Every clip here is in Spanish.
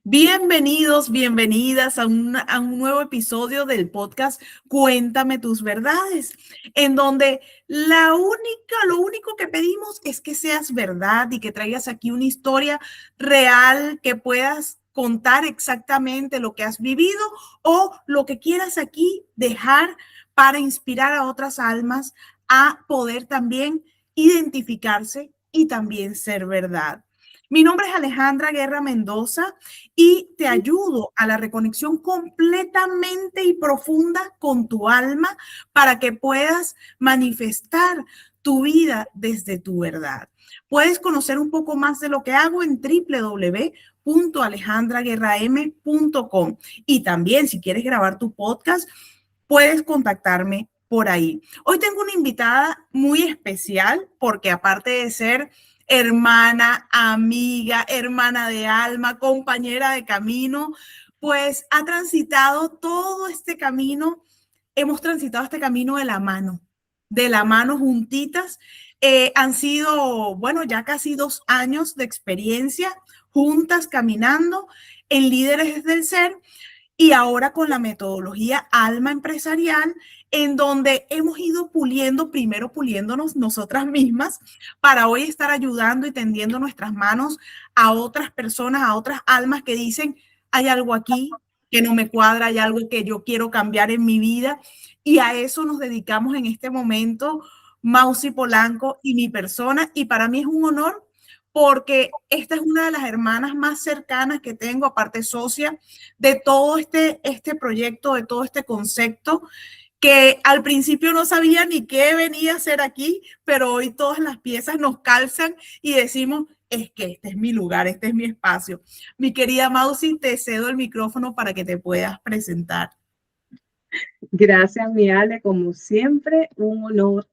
Bienvenidos, bienvenidas a un nuevo episodio del podcast Cuéntame tus verdades, en donde lo único que pedimos es que seas verdad y que traigas aquí una historia real, que puedas contar exactamente lo que has vivido o lo que quieras aquí dejar para inspirar a otras almas a poder también identificarse y también ser verdad. Mi nombre es Alejandra Guerra Mendoza y te ayudo a la reconexión completamente y profunda con tu alma para que puedas manifestar tu vida desde tu verdad. Puedes conocer un poco más de lo que hago en www.alejandraguerram.com y también si quieres grabar tu podcast, puedes contactarme por ahí. Hoy tengo una invitada muy especial porque aparte de ser hermana, amiga, hermana de alma, compañera de camino, pues ha transitado todo este camino, hemos transitado este camino de la mano juntitas. Han sido, bueno, ya casi 2 años de experiencia juntas caminando en Líderes del Ser y ahora con la metodología Alma Empresarial, en donde hemos ido puliendo, primero puliéndonos nosotras mismas, para hoy estar ayudando y tendiendo nuestras manos a otras personas, a otras almas que dicen, hay algo aquí que no me cuadra, hay algo que yo quiero cambiar en mi vida. Y a eso nos dedicamos en este momento, Mausi Polanco y mi persona. Y para mí es un honor porque esta es una de las hermanas más cercanas que tengo, aparte socia, de todo este proyecto, de todo este concepto, que al principio no sabía ni qué venía a hacer aquí, pero hoy todas las piezas nos calzan y decimos, es que este es mi lugar, este es mi espacio. Mi querida Mausi, te cedo el micrófono para que te puedas presentar. Gracias, mi Ale, como siempre, un honor,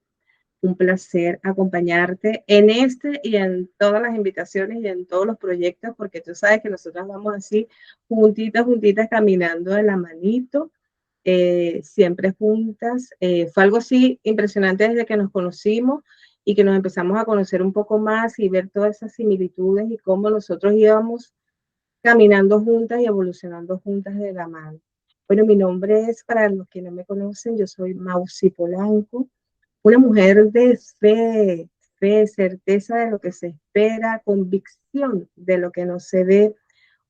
un placer acompañarte en este y en todas las invitaciones y en todos los proyectos, porque tú sabes que nosotros vamos así juntitas, juntitas, caminando de la manito, siempre juntas. Fue algo así impresionante desde que nos conocimos y que nos empezamos a conocer un poco más y ver todas esas similitudes y cómo nosotros íbamos caminando juntas y evolucionando juntas de la mano. Bueno, mi nombre es, para los que no me conocen, yo soy Mausi Polanco, una mujer de fe, certeza de lo que se espera, convicción de lo que no se ve,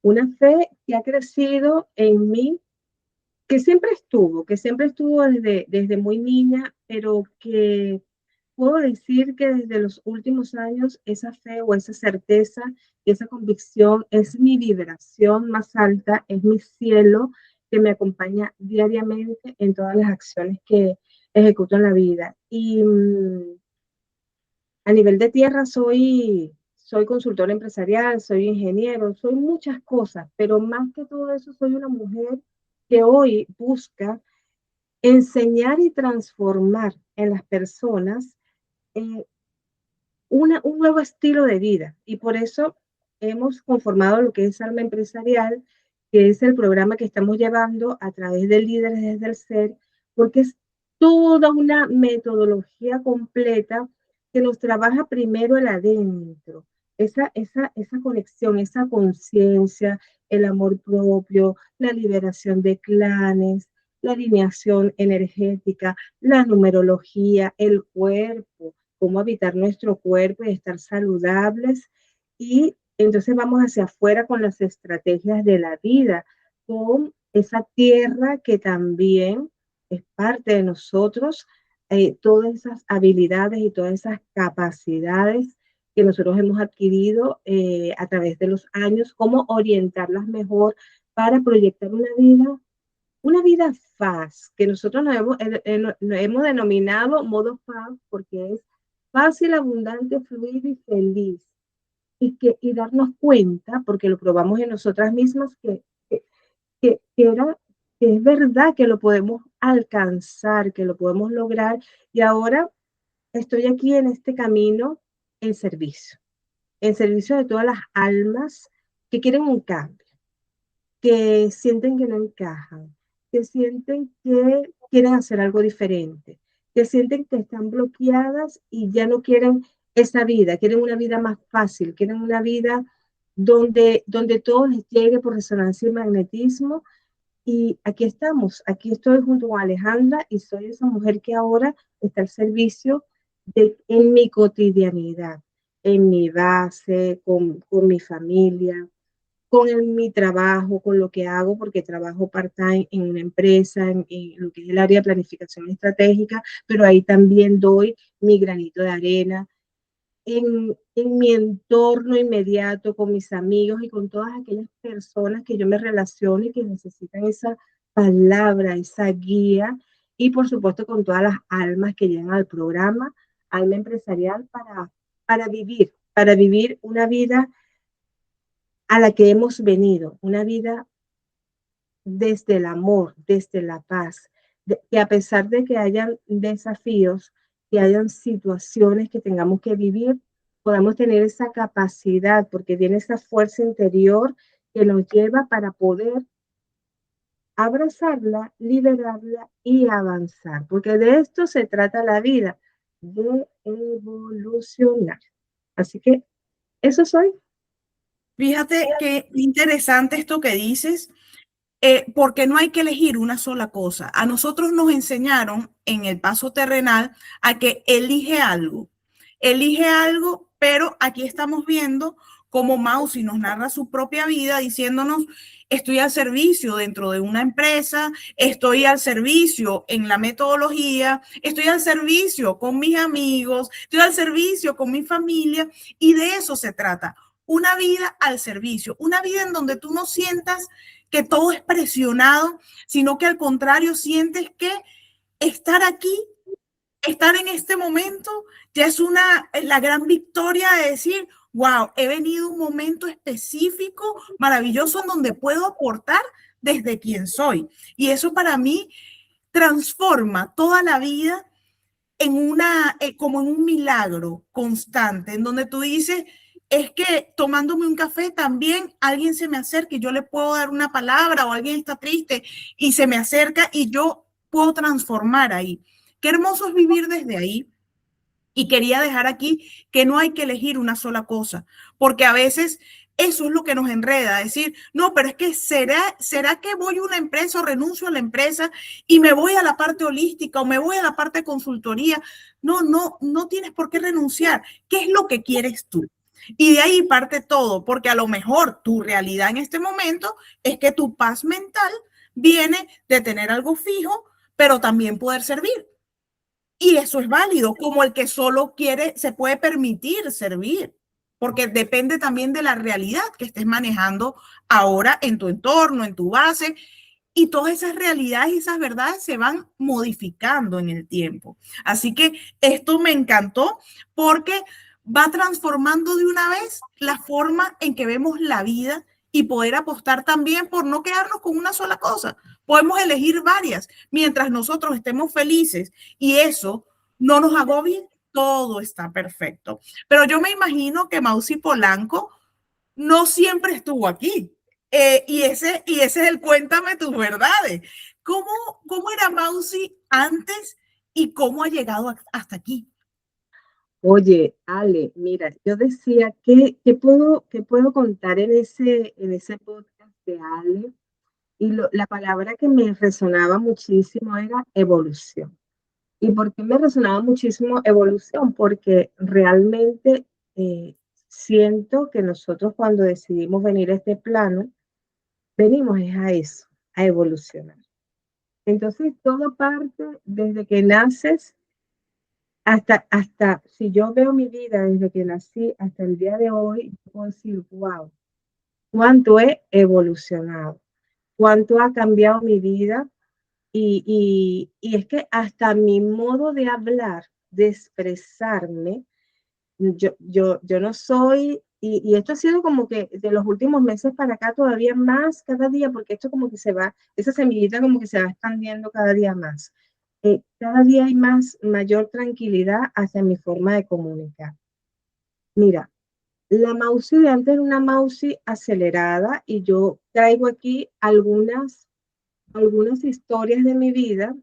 una fe que ha crecido en mí, que siempre estuvo desde muy niña, pero que puedo decir que desde los últimos años esa fe o esa certeza y esa convicción es mi vibración más alta, es mi cielo que me acompaña diariamente en todas las acciones que ejecuto en la vida. Y a nivel de tierra soy consultora empresarial, soy ingeniero, soy muchas cosas, pero más que todo eso soy una mujer que hoy busca enseñar y transformar en las personas eh, un nuevo estilo de vida. Y por eso hemos conformado lo que es Alma Empresarial, que es el programa que estamos llevando a través de Líderes desde el Ser, porque es toda una metodología completa que nos trabaja primero el adentro, esa conexión, esa conciencia, el amor propio, la liberación de clanes, la alineación energética, la numerología, el cuerpo, cómo habitar nuestro cuerpo y estar saludables. Y entonces vamos hacia afuera con las estrategias de la vida, con esa tierra que también es parte de nosotros, todas esas habilidades y todas esas capacidades que nosotros hemos adquirido a través de los años, cómo orientarlas mejor para proyectar una vida faz, que nosotros nos hemos denominado modo faz porque es fácil, abundante, fluido y feliz. Y darnos cuenta, porque lo probamos en nosotras mismas, que, era, que es verdad que lo podemos alcanzar, que lo podemos lograr. Y ahora estoy aquí en este camino en servicio de todas las almas que quieren un cambio, que sienten que no encajan, que sienten que quieren hacer algo diferente, que sienten que están bloqueadas y ya no quieren esa vida, quieren una vida más fácil, quieren una vida donde todo les llegue por resonancia y magnetismo. Y aquí estoy junto con Alejandra y soy esa mujer que ahora está al servicio en mi cotidianidad, en mi base, con mi familia, mi trabajo, con lo que hago, porque trabajo part-time en una empresa, en lo que es el área de planificación estratégica, pero ahí también doy mi granito de arena en mi entorno inmediato, con mis amigos y con todas aquellas personas que yo me relaciono y que necesitan esa palabra, esa guía, y por supuesto con todas las almas que llegan al programa, Alma Empresarial, para vivir una vida a la que hemos venido, una vida desde el amor, desde la paz, que a pesar de que hayan desafíos, que hayan situaciones que tengamos que vivir, podamos tener esa capacidad, porque viene esa fuerza interior que nos lleva para poder abrazarla, liberarla y avanzar, porque de esto se trata la vida, de evolucionar. Así que eso soy. Fíjate qué interesante esto que dices, porque no hay que elegir una sola cosa. A nosotros nos enseñaron en el paso terrenal a que elige algo, pero aquí estamos viendo cómo Mausi nos narra su propia vida diciéndonos, estoy al servicio dentro de una empresa, estoy al servicio en la metodología, estoy al servicio con mis amigos, estoy al servicio con mi familia, y de eso se trata. Una vida al servicio, una vida en donde tú no sientas que todo es presionado, sino que al contrario sientes que estar aquí, estar en este momento, ya es la gran victoria de decir, wow, he venido a un momento específico, maravilloso, en donde puedo aportar desde quien soy. Y eso para mí transforma toda la vida como en un milagro constante, en donde tú dices, es que tomándome un café también alguien se me acerca y yo le puedo dar una palabra, o alguien está triste y se me acerca y yo puedo transformar ahí. Qué hermoso es vivir desde ahí. Y quería dejar aquí que no hay que elegir una sola cosa, porque a veces eso es lo que nos enreda, decir, no, pero es que ¿será que voy a una empresa o renuncio a la empresa y me voy a la parte holística o me voy a la parte de consultoría? No, no, no tienes por qué renunciar. ¿Qué es lo que quieres tú? Y de ahí parte todo, porque a lo mejor tu realidad en este momento es que tu paz mental viene de tener algo fijo, pero también poder servir. Y eso es válido, como el que solo quiere, se puede permitir servir, porque depende también de la realidad que estés manejando ahora en tu entorno, en tu base, y todas esas realidades y esas verdades se van modificando en el tiempo. Así que esto me encantó porque va transformando de una vez la forma en que vemos la vida y poder apostar también por no quedarnos con una sola cosa. Podemos elegir varias mientras nosotros estemos felices y eso no nos agobie, todo está perfecto. Pero yo me imagino que Mausi Polanco no siempre estuvo aquí. Y ese es el cuéntame tus verdades. ¿Cómo, cómo era Mausi antes y cómo ha llegado hasta aquí? Oye, Ale, mira, yo decía, qué puedo contar en ese podcast de Ale? Y la palabra que me resonaba muchísimo era evolución. ¿Y por qué me resonaba muchísimo evolución? Porque realmente siento que nosotros cuando decidimos venir a este plano, venimos es a eso, a evolucionar. Entonces, todo parte desde que naces hasta si yo veo mi vida desde que nací hasta el día de hoy, puedo decir, wow, cuánto he evolucionado, cuánto ha cambiado mi vida. Y es que hasta mi modo de hablar, de expresarme, yo no soy, y esto ha sido como que de los últimos meses para acá todavía más cada día, porque esto como que se va, esa semillita como que se va expandiendo cada día más. Cada día hay mayor tranquilidad hacia mi forma de comunicar. Mira, la Mausi de antes era una Mausi acelerada y yo traigo aquí algunas historias de mi vida,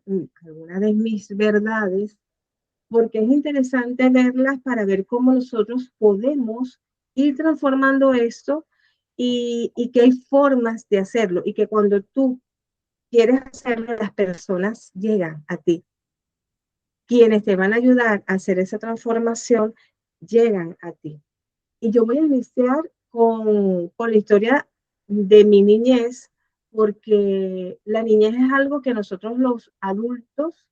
algunas de mis verdades, porque es interesante verlas para ver cómo nosotros podemos ir transformando esto, y que hay formas de hacerlo y que cuando tú quieres hacerlo, las personas llegan a ti. Quienes te van a ayudar a hacer esa transformación llegan a ti. Y yo voy a iniciar con la historia de mi niñez, porque la niñez es algo que nosotros los adultos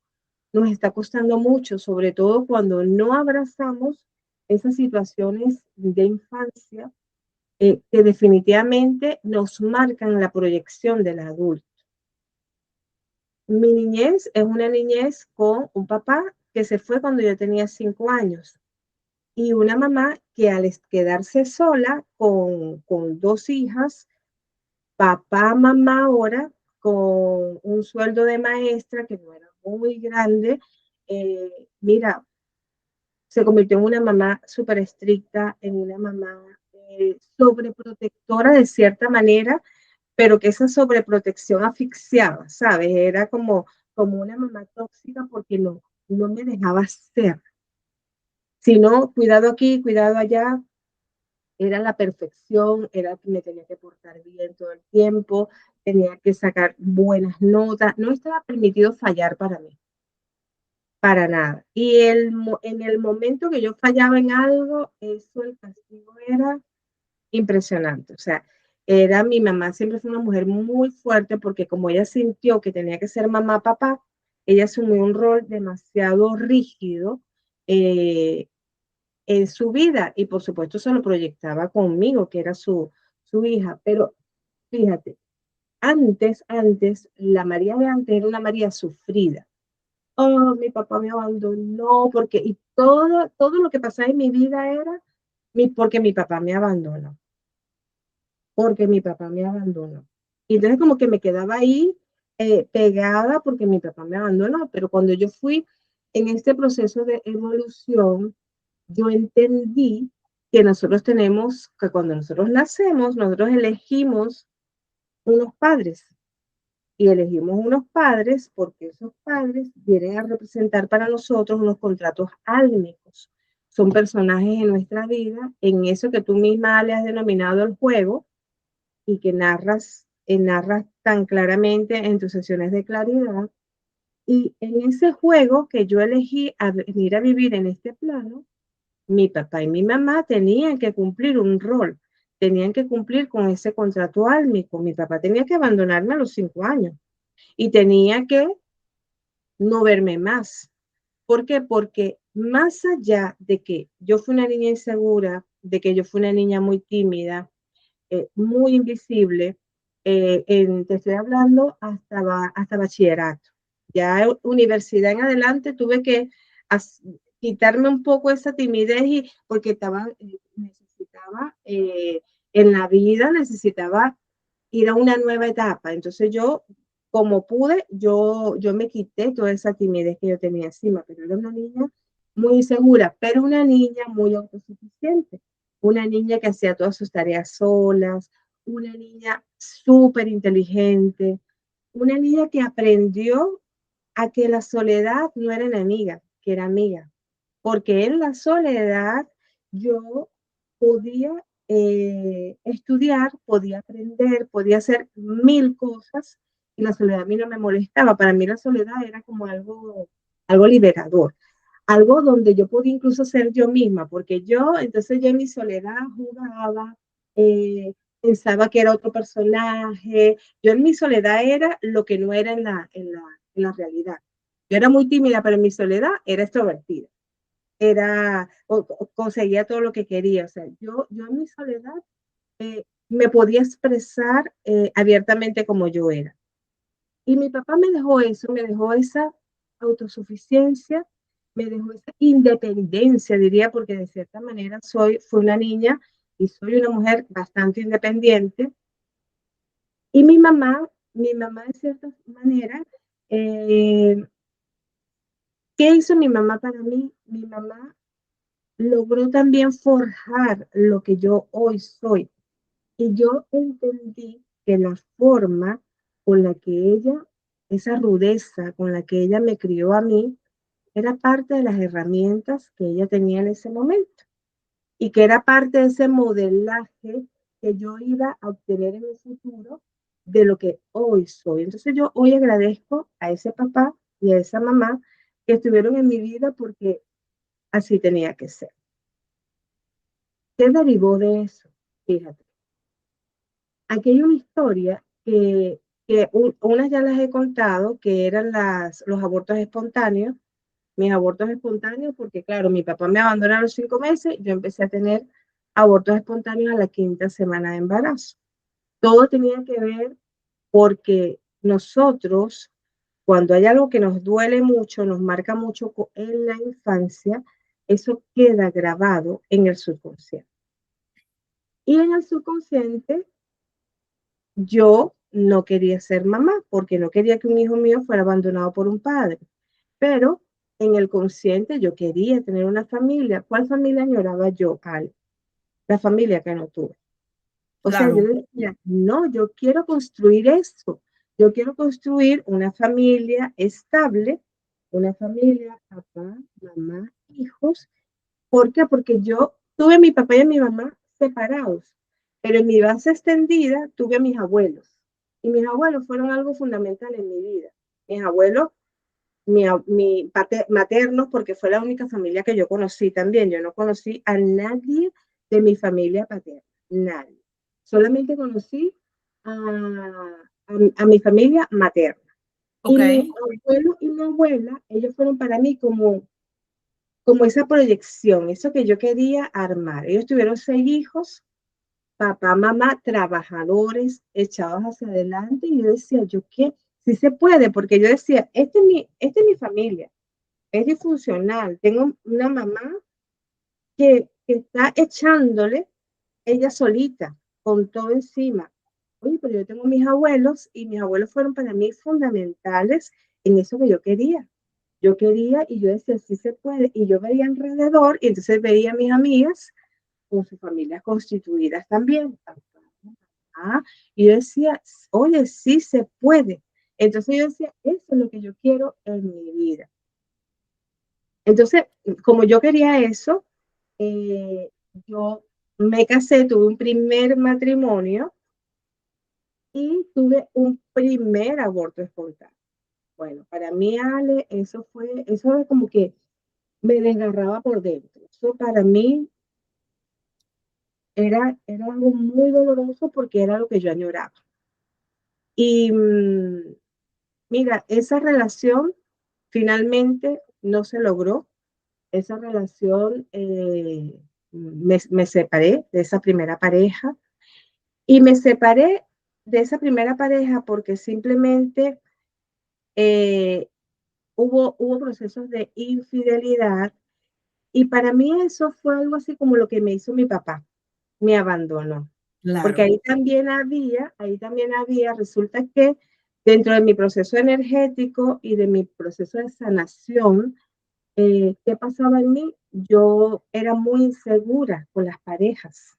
nos está costando mucho, sobre todo cuando no abrazamos esas situaciones de infancia que definitivamente nos marcan la proyección del adulto. Mi niñez es una niñez con un papá que se fue cuando yo tenía 5 años y una mamá que al quedarse sola con 2 hijas, papá, mamá ahora, con un sueldo de maestra que no era muy grande, mira, se convirtió en una mamá súper estricta, en una mamá sobreprotectora de cierta manera, pero que esa sobreprotección asfixiaba, ¿sabes? Era como una mamá tóxica porque no me dejaba ser. Sino, cuidado aquí, cuidado allá, era la perfección, era que me tenía que portar bien todo el tiempo, tenía que sacar buenas notas, no estaba permitido fallar para mí, para nada. Y en el momento que yo fallaba en algo, eso, el castigo era impresionante. O sea, era mi mamá, siempre fue una mujer muy fuerte porque como ella sintió que tenía que ser mamá, papá, ella asumió un rol demasiado rígido eh, en su vida y por supuesto se lo proyectaba conmigo, que era su hija. Pero fíjate, antes, la María de antes era una María sufrida. Oh, mi papá me abandonó, porque, y todo lo que pasaba en mi vida era porque mi papá me abandonó, porque mi papá me abandonó. Y entonces como que me quedaba ahí pegada porque mi papá me abandonó, pero cuando yo fui en este proceso de evolución, yo entendí que nosotros tenemos, que cuando nosotros nacemos, nosotros elegimos unos padres y elegimos unos padres porque esos padres vienen a representar para nosotros unos contratos álmicos. Son personajes en nuestra vida, en eso que tú misma le has denominado el juego y que narras tan claramente en tus sesiones de claridad. Y en ese juego que yo elegí a venir a vivir en este plano, mi papá y mi mamá tenían que cumplir un rol, tenían que cumplir con ese contrato álmico. Mi papá tenía que abandonarme a los 5 años y tenía que no verme más. ¿Por qué? Porque más allá de que yo fui una niña insegura, de que yo fui una niña muy tímida, muy invisible, te estoy hablando hasta bachillerato. Ya universidad en adelante tuve que quitarme un poco esa timidez porque necesitaba, en la vida necesitaba ir a una nueva etapa. Entonces yo, como pude, yo me quité toda esa timidez que yo tenía encima, pero era una niña muy insegura, pero una niña muy autosuficiente, una niña que hacía todas sus tareas solas, una niña súper inteligente, una niña que aprendió a que la soledad no era enemiga, que era amiga, porque en la soledad yo podía estudiar, podía aprender, podía hacer mil cosas y la soledad a mí no me molestaba. Para mí la soledad era como algo liberador, algo donde yo podía incluso ser yo misma, porque entonces yo en mi soledad jugaba, pensaba que era otro personaje, yo en mi soledad era lo que no era en la realidad. Yo era muy tímida, pero en mi soledad era extrovertida, conseguía todo lo que quería. O sea, yo en mi soledad me podía expresar abiertamente como yo era. Y mi papá me dejó eso, me dejó esa autosuficiencia, me dejó esa independencia, diría, porque de cierta manera fui una niña y soy una mujer bastante independiente. Y mi mamá de cierta manera, eh, ¿qué hizo mi mamá para mí? Mi mamá logró también forjar lo que yo hoy soy. Y yo entendí que la forma con la que ella, esa rudeza con la que ella me crió a mí, era parte de las herramientas que ella tenía en ese momento y que era parte de ese modelaje que yo iba a obtener en el futuro de lo que hoy soy. Entonces yo hoy agradezco a ese papá y a esa mamá que estuvieron en mi vida porque así tenía que ser. ¿Qué derivó de eso? Fíjate, aquí hay una historia que unas ya las he contado, que eran los abortos espontáneos, mis abortos espontáneos, porque claro, mi papá me abandonó a los 5 meses, yo empecé a tener abortos espontáneos a la 5ª semana de embarazo. Todo tenía que ver porque nosotros, cuando hay algo que nos duele mucho, nos marca mucho en la infancia, eso queda grabado en el subconsciente. Y en el subconsciente, yo no quería ser mamá porque no quería que un hijo mío fuera abandonado por un padre. Pero en el consciente yo quería tener una familia. ¿Cuál familia añoraba yo, Al? La familia que no tuve. O sea, yo Claro. decía, no, yo quiero construir esto. Yo quiero construir una familia estable, una familia, papá, mamá, hijos. ¿Por qué? Porque yo tuve a mi papá y a mi mamá separados, pero en mi base extendida tuve a mis abuelos. Y mis abuelos fueron algo fundamental en mi vida. Mis abuelos, maternos, porque fue la única familia que yo conocí también. Yo no conocí a nadie de mi familia paterna, nadie. Solamente conocí a mi familia materna. Y Ok. mi abuelo y mi abuela, ellos fueron para mí como esa proyección, eso que yo quería armar. Ellos tuvieron 6 hijos, papá, mamá, trabajadores, echados hacia adelante, y yo decía, yo qué, sí se puede, porque yo decía, esta es mi familia, es disfuncional, tengo una mamá que está echándole ella solita, con todo encima. Oye, pero yo tengo mis abuelos y mis abuelos fueron para mí fundamentales en eso que yo quería. Yo quería y yo decía, sí se puede. Y yo veía alrededor y entonces veía a mis amigas con sus familias constituidas también. Ah, y yo decía, oye, sí se puede. Entonces yo decía, eso es lo que yo quiero en mi vida. Entonces, como yo quería eso, eh, yo me casé, tuve un primer matrimonio y tuve un primer aborto espontáneo. Bueno, para mí, Ale, eso era como que me desgarraba por dentro. Eso para mí era algo muy doloroso porque era lo que yo añoraba. Y mira, esa relación finalmente no se logró. Esa relación, me separé de esa primera pareja y me separé de esa primera pareja porque simplemente eh, hubo procesos de infidelidad y para mí eso fue algo así como lo que me hizo mi papá, me abandonó. Porque Claro. ahí también había, resulta que dentro de mi proceso energético y de mi proceso de sanación, ¿qué pasaba en mí? Yo era muy insegura con las parejas,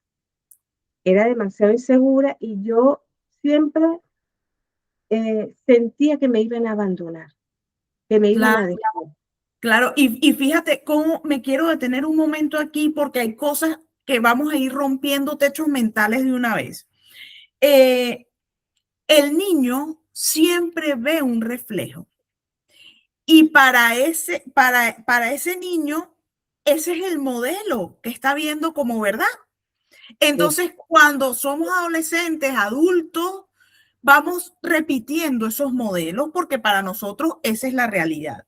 era demasiado insegura y yo siempre sentía que me iban a abandonar, que me iban Claro. a dejar. Claro, y fíjate cómo me quiero detener un momento aquí porque hay cosas que vamos a ir rompiendo techos mentales de una vez. Eh, el niño siempre ve un reflejo y para ese niño, ese es el modelo que está viendo como verdad. Entonces, cuando somos adolescentes, adultos, vamos repitiendo esos modelos porque para nosotros esa es la realidad.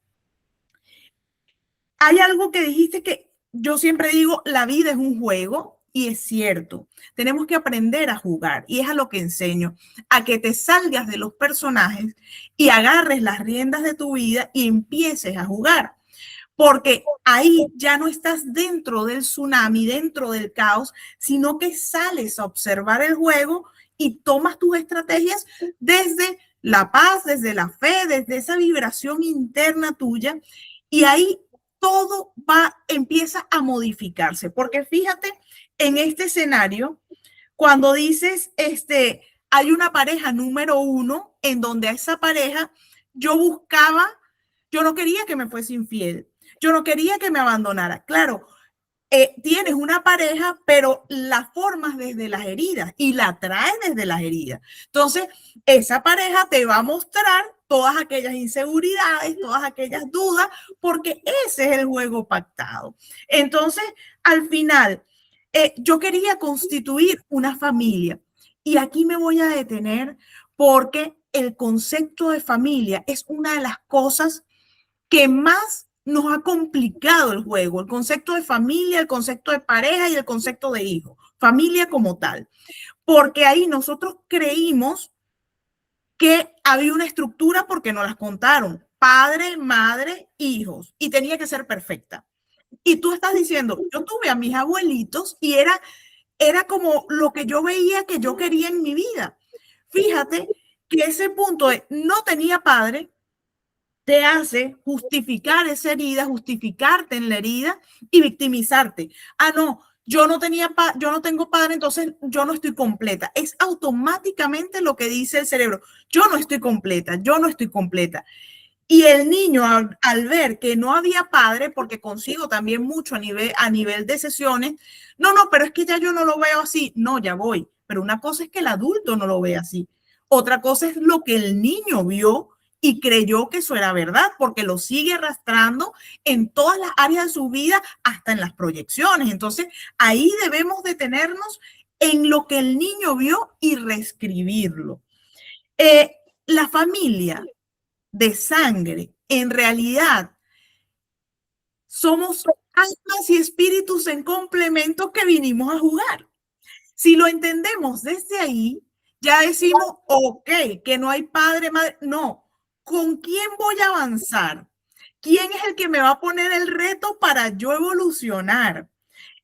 Hay algo que dijiste que yo siempre digo, la vida es un juego y es cierto. Tenemos que aprender a jugar y es a lo que enseño, a que te salgas de los personajes y agarres las riendas de tu vida y empieces a jugar. Porque ahí ya no estás dentro del tsunami, dentro del caos, sino que sales a observar el juego y tomas tus estrategias desde la paz, desde la fe, desde esa vibración interna tuya. Y ahí todo empieza a modificarse. Porque fíjate, en este escenario, cuando dices, hay una pareja número uno, en donde a esa pareja yo buscaba, yo no quería que me fuese infiel, yo no quería que me abandonara. Claro, tienes una pareja, pero la formas desde las heridas y la traes desde las heridas. Entonces, esa pareja te va a mostrar todas aquellas inseguridades, todas aquellas dudas, porque ese es el juego pactado. Entonces, al final, yo quería constituir una familia y aquí me voy a detener porque el concepto de familia es una de las cosas que más nos ha complicado el juego, el concepto de familia, el concepto de pareja y el concepto de hijo, familia como tal, porque ahí nosotros creímos que había una estructura porque nos las contaron, padre, madre, hijos, y tenía que ser perfecta. Y tú estás diciendo, yo tuve a mis abuelitos y era como lo que yo veía que yo quería en mi vida. Fíjate que ese punto de no tenía padre, te hace justificar esa herida, justificarte en la herida y victimizarte. Ah, no, yo no tengo padre, entonces yo no estoy completa. Es automáticamente lo que dice el cerebro. Yo no estoy completa, yo no estoy completa. Y el niño al ver que no había padre, porque consigo también mucho a nivel de sesiones, no, pero es que ya yo no lo veo así. No, ya voy. Pero una cosa es que el adulto no lo ve así. Otra cosa es lo que el niño vio y creyó que eso era verdad, porque lo sigue arrastrando en todas las áreas de su vida, hasta en las proyecciones. Entonces, ahí debemos detenernos en lo que el niño vio y reescribirlo. La familia de sangre, en realidad somos almas y espíritus en complemento que vinimos a jugar. Si lo entendemos desde ahí, ya decimos, ok, que no hay padre, madre, no, ¿con quién voy a avanzar? ¿Quién es el que me va a poner el reto para yo evolucionar?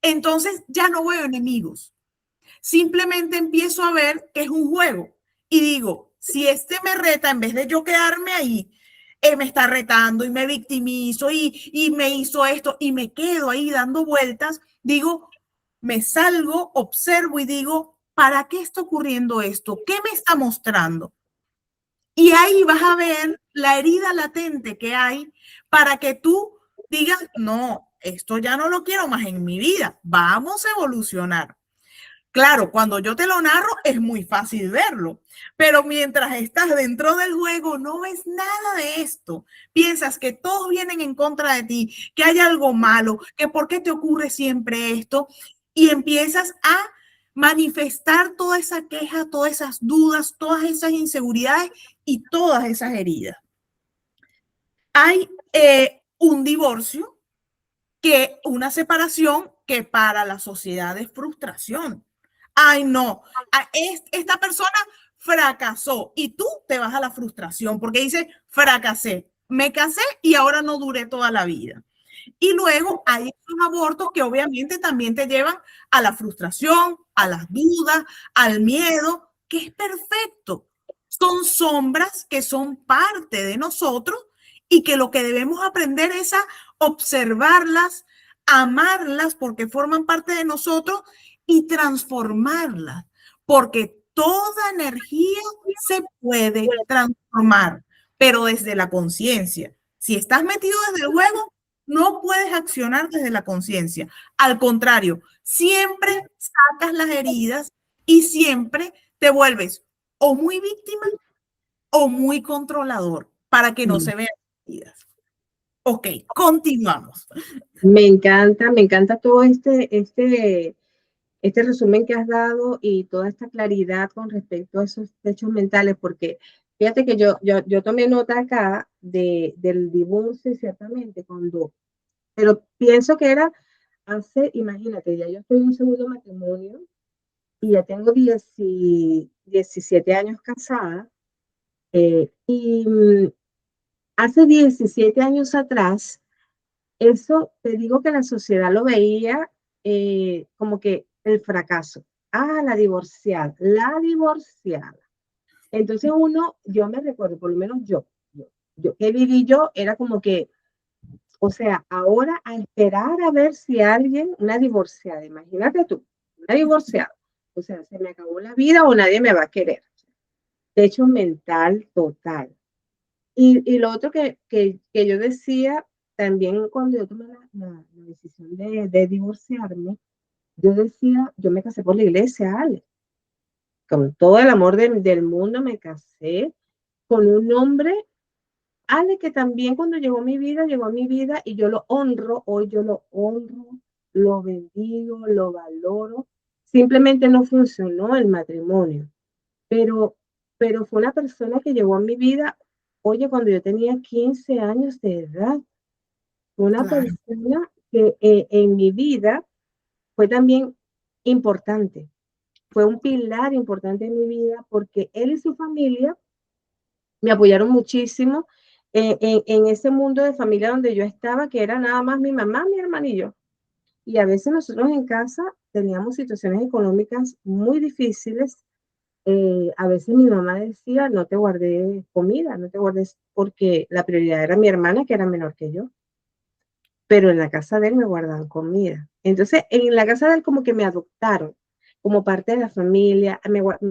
Entonces ya no veo enemigos, simplemente empiezo a ver que es un juego y digo, si este me reta, en vez de yo quedarme ahí, me está retando y me victimizo y me hizo esto y me quedo ahí dando vueltas, digo, me salgo, observo y digo, ¿para qué está ocurriendo esto? ¿Qué me está mostrando? Y ahí vas a ver la herida latente que hay para que tú digas, no, esto ya no lo quiero más en mi vida, vamos a evolucionar. Claro, cuando yo te lo narro es muy fácil verlo, pero mientras estás dentro del juego no ves nada de esto. Piensas que todos vienen en contra de ti, que hay algo malo, que por qué te ocurre siempre esto, y empiezas a manifestar toda esa queja, todas esas dudas, todas esas inseguridades y todas esas heridas. Hay un divorcio, que una separación que para la sociedad es frustración. Ay, no, esta persona fracasó y tú te vas a la frustración porque dices, fracasé, me casé y ahora no duré toda la vida. Y luego hay esos abortos que obviamente también te llevan a la frustración, a las dudas, al miedo, que es perfecto. Son sombras que son parte de nosotros y que lo que debemos aprender es a observarlas, amarlas porque forman parte de nosotros y transformarlas, porque toda energía se puede transformar, pero desde la conciencia. Si estás metido desde el juego, no puedes accionar desde la conciencia. Al contrario, siempre sacas las heridas y siempre te vuelves o muy víctima o muy controlador para que no se vean heridas. Ok, continuamos. Me encanta todo este resumen que has dado y toda esta claridad con respecto a esos hechos mentales, porque fíjate que yo tomé nota acá del divorcio, ciertamente, pero pienso que era imagínate, ya yo estoy en un segundo matrimonio y ya tengo 17 años casada, y hace 17 años atrás, eso te digo que la sociedad lo veía como que el fracaso. Ah, la divorciada, la divorciada. Entonces yo me recuerdo, por lo menos yo que viví yo, era como que, o sea, ahora a esperar a ver si alguien, una divorciada, imagínate tú, una divorciada, o sea, se me acabó la vida o nadie me va a querer. De hecho, mental total. Y lo otro que yo decía, también cuando yo tomé la decisión de divorciarme, yo decía, yo me casé por la iglesia, Ale. Con todo el amor del mundo me casé con un hombre, Ale, que también cuando llegó a mi vida y yo lo honro, hoy yo lo honro, lo bendigo, lo valoro. Simplemente no funcionó el matrimonio, pero, pero fue una persona que llegó a mi vida, oye, cuando yo tenía 15 años de edad, fue una Claro, persona que en mi vida fue también importante, fue un pilar importante en mi vida porque él y su familia me apoyaron muchísimo en ese mundo de familia donde yo estaba, que era nada más mi mamá, mi hermana y yo. Y a veces nosotros en casa teníamos situaciones económicas muy difíciles. A veces mi mamá decía, no te guardé comida, no te guardes, porque la prioridad era mi hermana, que era menor que yo. Pero en la casa de él me guardaban comida. Entonces, en la casa de él como que me adoptaron como parte de la familia,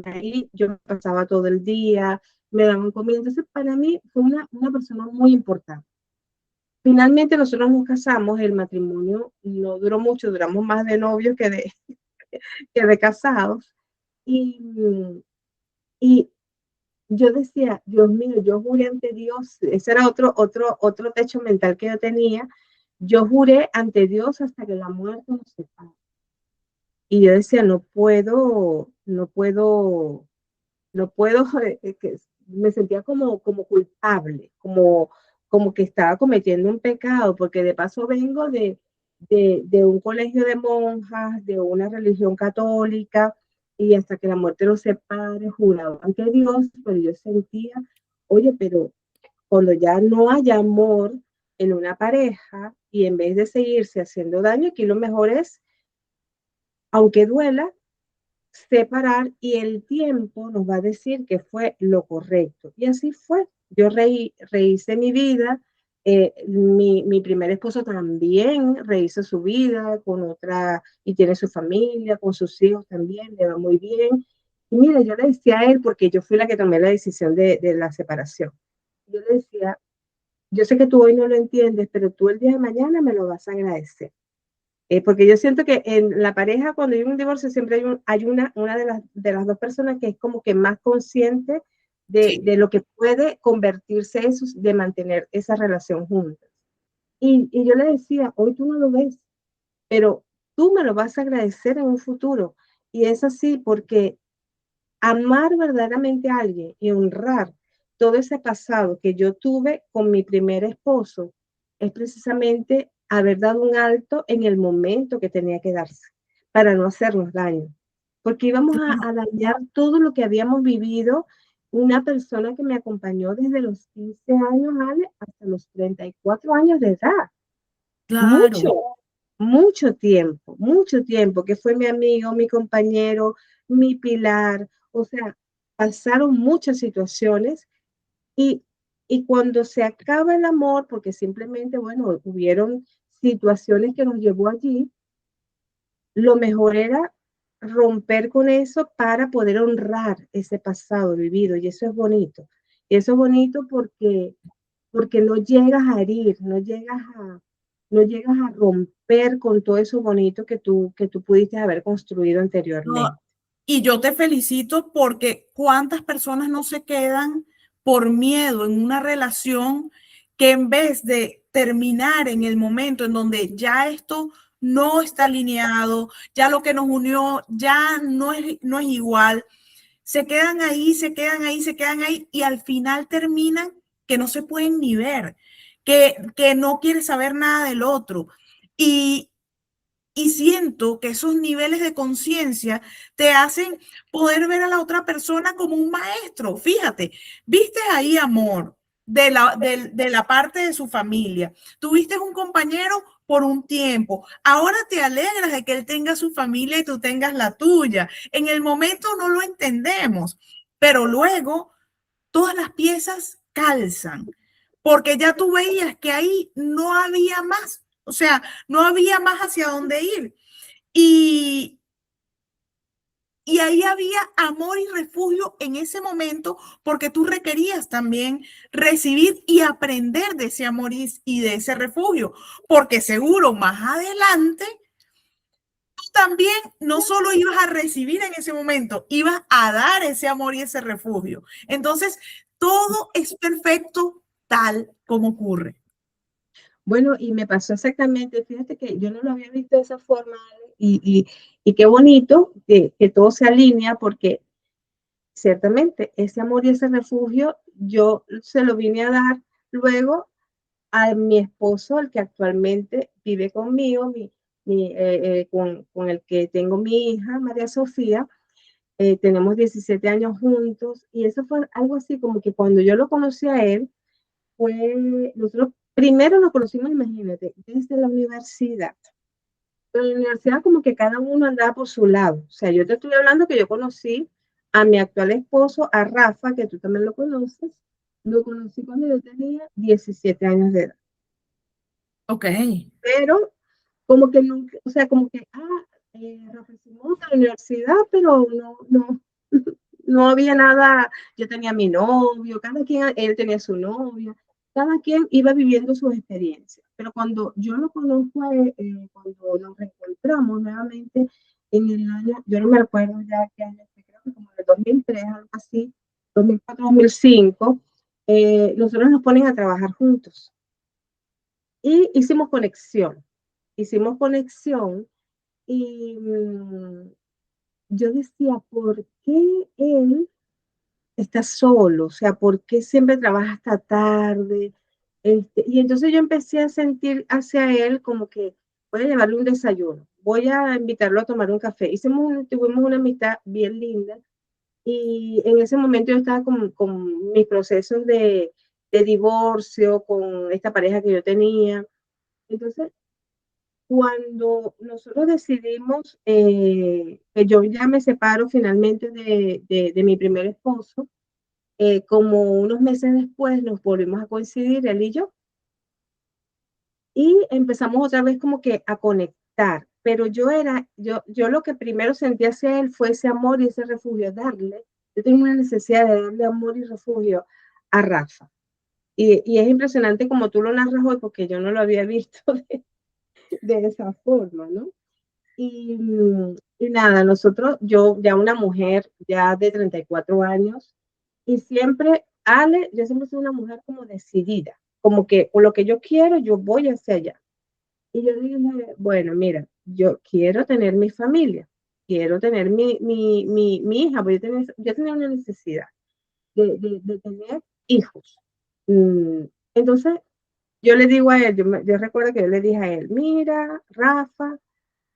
ahí yo me pasaba todo el día, me daban comida. Entonces, para mí fue una persona muy importante. Finalmente nosotros nos casamos, el matrimonio no duró mucho, duramos más de novios que de casados. Y, y yo decía, Dios mío, yo juré ante Dios, ese era otro techo mental que yo tenía, yo juré ante Dios hasta que la muerte nos separe. Y yo decía, no puedo, que me sentía como culpable, como que estaba cometiendo un pecado, porque de paso vengo de un colegio de monjas, de una religión católica, y hasta que la muerte nos separe, juraba ante Dios, pero yo sentía, oye, pero cuando ya no haya amor en una pareja, y en vez de seguirse haciendo daño, aquí lo mejor es, aunque duela, separar y el tiempo nos va a decir que fue lo correcto. Y así fue. Yo rehice mi vida. Mi primer esposo también rehizo su vida con otra y tiene su familia, con sus hijos también, le va muy bien. Y mira, yo le decía a él, porque yo fui la que tomé la decisión de la separación. Yo le decía, yo sé que tú hoy no lo entiendes, pero tú el día de mañana me lo vas a agradecer. Porque yo siento que en la pareja, cuando hay un divorcio, siempre hay una de las dos personas que es como que más consciente sí. de lo que puede convertirse eso, de mantener esa relación juntas. Y yo le decía, hoy tú no lo ves, pero tú me lo vas a agradecer en un futuro. Y es así porque amar verdaderamente a alguien y honrar todo ese pasado que yo tuve con mi primer esposo es precisamente haber dado un alto en el momento que tenía que darse para no hacernos daño, porque íbamos a dañar todo lo que habíamos vivido. Una persona que me acompañó desde los 15 años, Ale, hasta los 34 años de edad. Claro. Mucho, mucho tiempo, que fue mi amigo, mi compañero, mi pilar. O sea, pasaron muchas situaciones y, y cuando se acaba el amor, porque simplemente, bueno, hubieron situaciones que nos llevó allí, lo mejor era romper con eso para poder honrar ese pasado vivido. Y eso es bonito. Y eso es bonito porque no llegas a herir, no llegas a romper con todo eso bonito que tú pudiste haber construido No, anteriormente. y yo te felicito porque cuántas personas no se quedan por miedo en una relación que en vez de terminar en el momento en donde ya esto no está alineado, ya lo que nos unió ya no es igual, se quedan ahí, se quedan ahí, se quedan ahí y al final terminan que no se pueden ni ver, que no quiere saber nada del otro. Y, y siento que esos niveles de conciencia te hacen poder ver a la otra persona como un maestro. Fíjate, viste ahí amor de la parte de su familia. Tuviste un compañero por un tiempo. Ahora te alegras de que él tenga su familia y tú tengas la tuya. En el momento no lo entendemos, pero luego todas las piezas calzan, porque ya tú veías que ahí no había más, o sea, no había más hacia dónde ir. Y, Y ahí había amor y refugio en ese momento porque tú requerías también recibir y aprender de ese amor y de ese refugio, porque seguro más adelante tú también no solo ibas a recibir en ese momento, ibas a dar ese amor y ese refugio. Entonces, todo es perfecto tal como ocurre. Bueno, y me pasó exactamente, fíjate que yo no lo había visto de esa forma y qué bonito que todo se alinea porque ciertamente ese amor y ese refugio yo se lo vine a dar luego a mi esposo, el que actualmente vive conmigo, con el que tengo mi hija, María Sofía. Tenemos 17 años juntos y eso fue algo así como que cuando yo lo conocí a él, nosotros primero nos conocimos, imagínate, desde la universidad. Pero en la universidad como que cada uno andaba por su lado. O sea, yo te estoy hablando que yo conocí a mi actual esposo, a Rafa, que tú también lo conoces. Lo conocí cuando yo tenía 17 años de edad. Ok. Pero como que nunca, o sea, como que, Rafa hicimos a la universidad, pero no había nada. Yo tenía mi novio, cada quien, él tenía su novia, cada quien iba viviendo sus experiencias. Pero cuando yo lo conozco, cuando nos reencontramos nuevamente en el año, yo no me acuerdo ya qué año, creo que como en el 2003, algo así, 2004, 2005, nosotros nos ponen a trabajar juntos. Y hicimos conexión y yo decía, ¿por qué él está solo? O sea, ¿por qué siempre trabaja hasta tarde? Y entonces yo empecé a sentir hacia él como que voy a llevarle un desayuno, voy a invitarlo a tomar un café. Tuvimos una amistad bien linda y en ese momento yo estaba con mis procesos de divorcio, con esta pareja que yo tenía. Entonces, cuando nosotros decidimos que yo ya me separo finalmente de mi primer esposo, como unos meses después nos volvimos a coincidir, él y empezamos otra vez como que a conectar. Pero yo lo que primero sentí hacia él fue ese amor y ese refugio, darle. Yo tengo una necesidad de darle amor y refugio a Rafa. Y es impresionante como tú lo narras hoy, porque yo no lo había visto de esa forma, ¿no? Y, y nada, yo ya una mujer ya de 34 años, y siempre, yo siempre soy una mujer como decidida, como que con lo que yo quiero, yo voy hacia allá. Y yo dije, bueno, mira, yo quiero tener mi familia, quiero tener mi hija, porque yo tenía una necesidad de tener hijos. Mm, Entonces, yo le digo a él, yo recuerdo que yo le dije a él, mira, Rafa,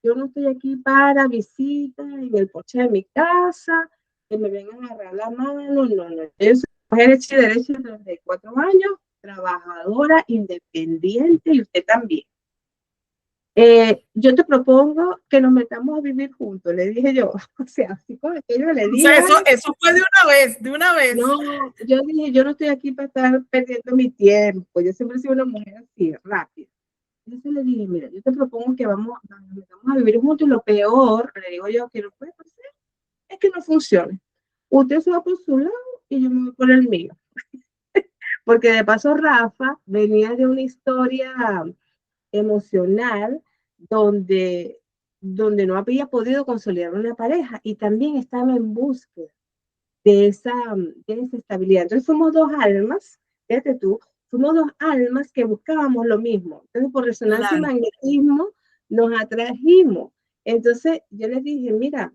yo no estoy aquí para visitas en el porche de mi casa, que me vengan a agarrar la mano, no. Yo soy mujer hecha y derecha de 34 años, trabajadora, independiente, y usted también. Yo te propongo que nos metamos a vivir juntos, le dije yo. O sea, así como que yo le O dije, sea, eso fue de una vez. no, yo dije, yo no estoy aquí para estar perdiendo mi tiempo, yo siempre he sido una mujer así, rápida. Entonces le dije, mira, yo te propongo que vamos a vivir juntos y lo peor, le digo yo, que no puede pasar, es que no funcione. Usted se va por su lado y yo me voy por el mío. Porque de paso Rafa venía de una historia emocional donde, donde no había podido consolidar una pareja y también estaba en búsqueda de esa estabilidad. Entonces fuimos dos almas, fíjate tú, fuimos dos almas que buscábamos lo mismo. Entonces por resonancia y Claro. magnetismo nos atrajimos. Entonces yo les dije, mira,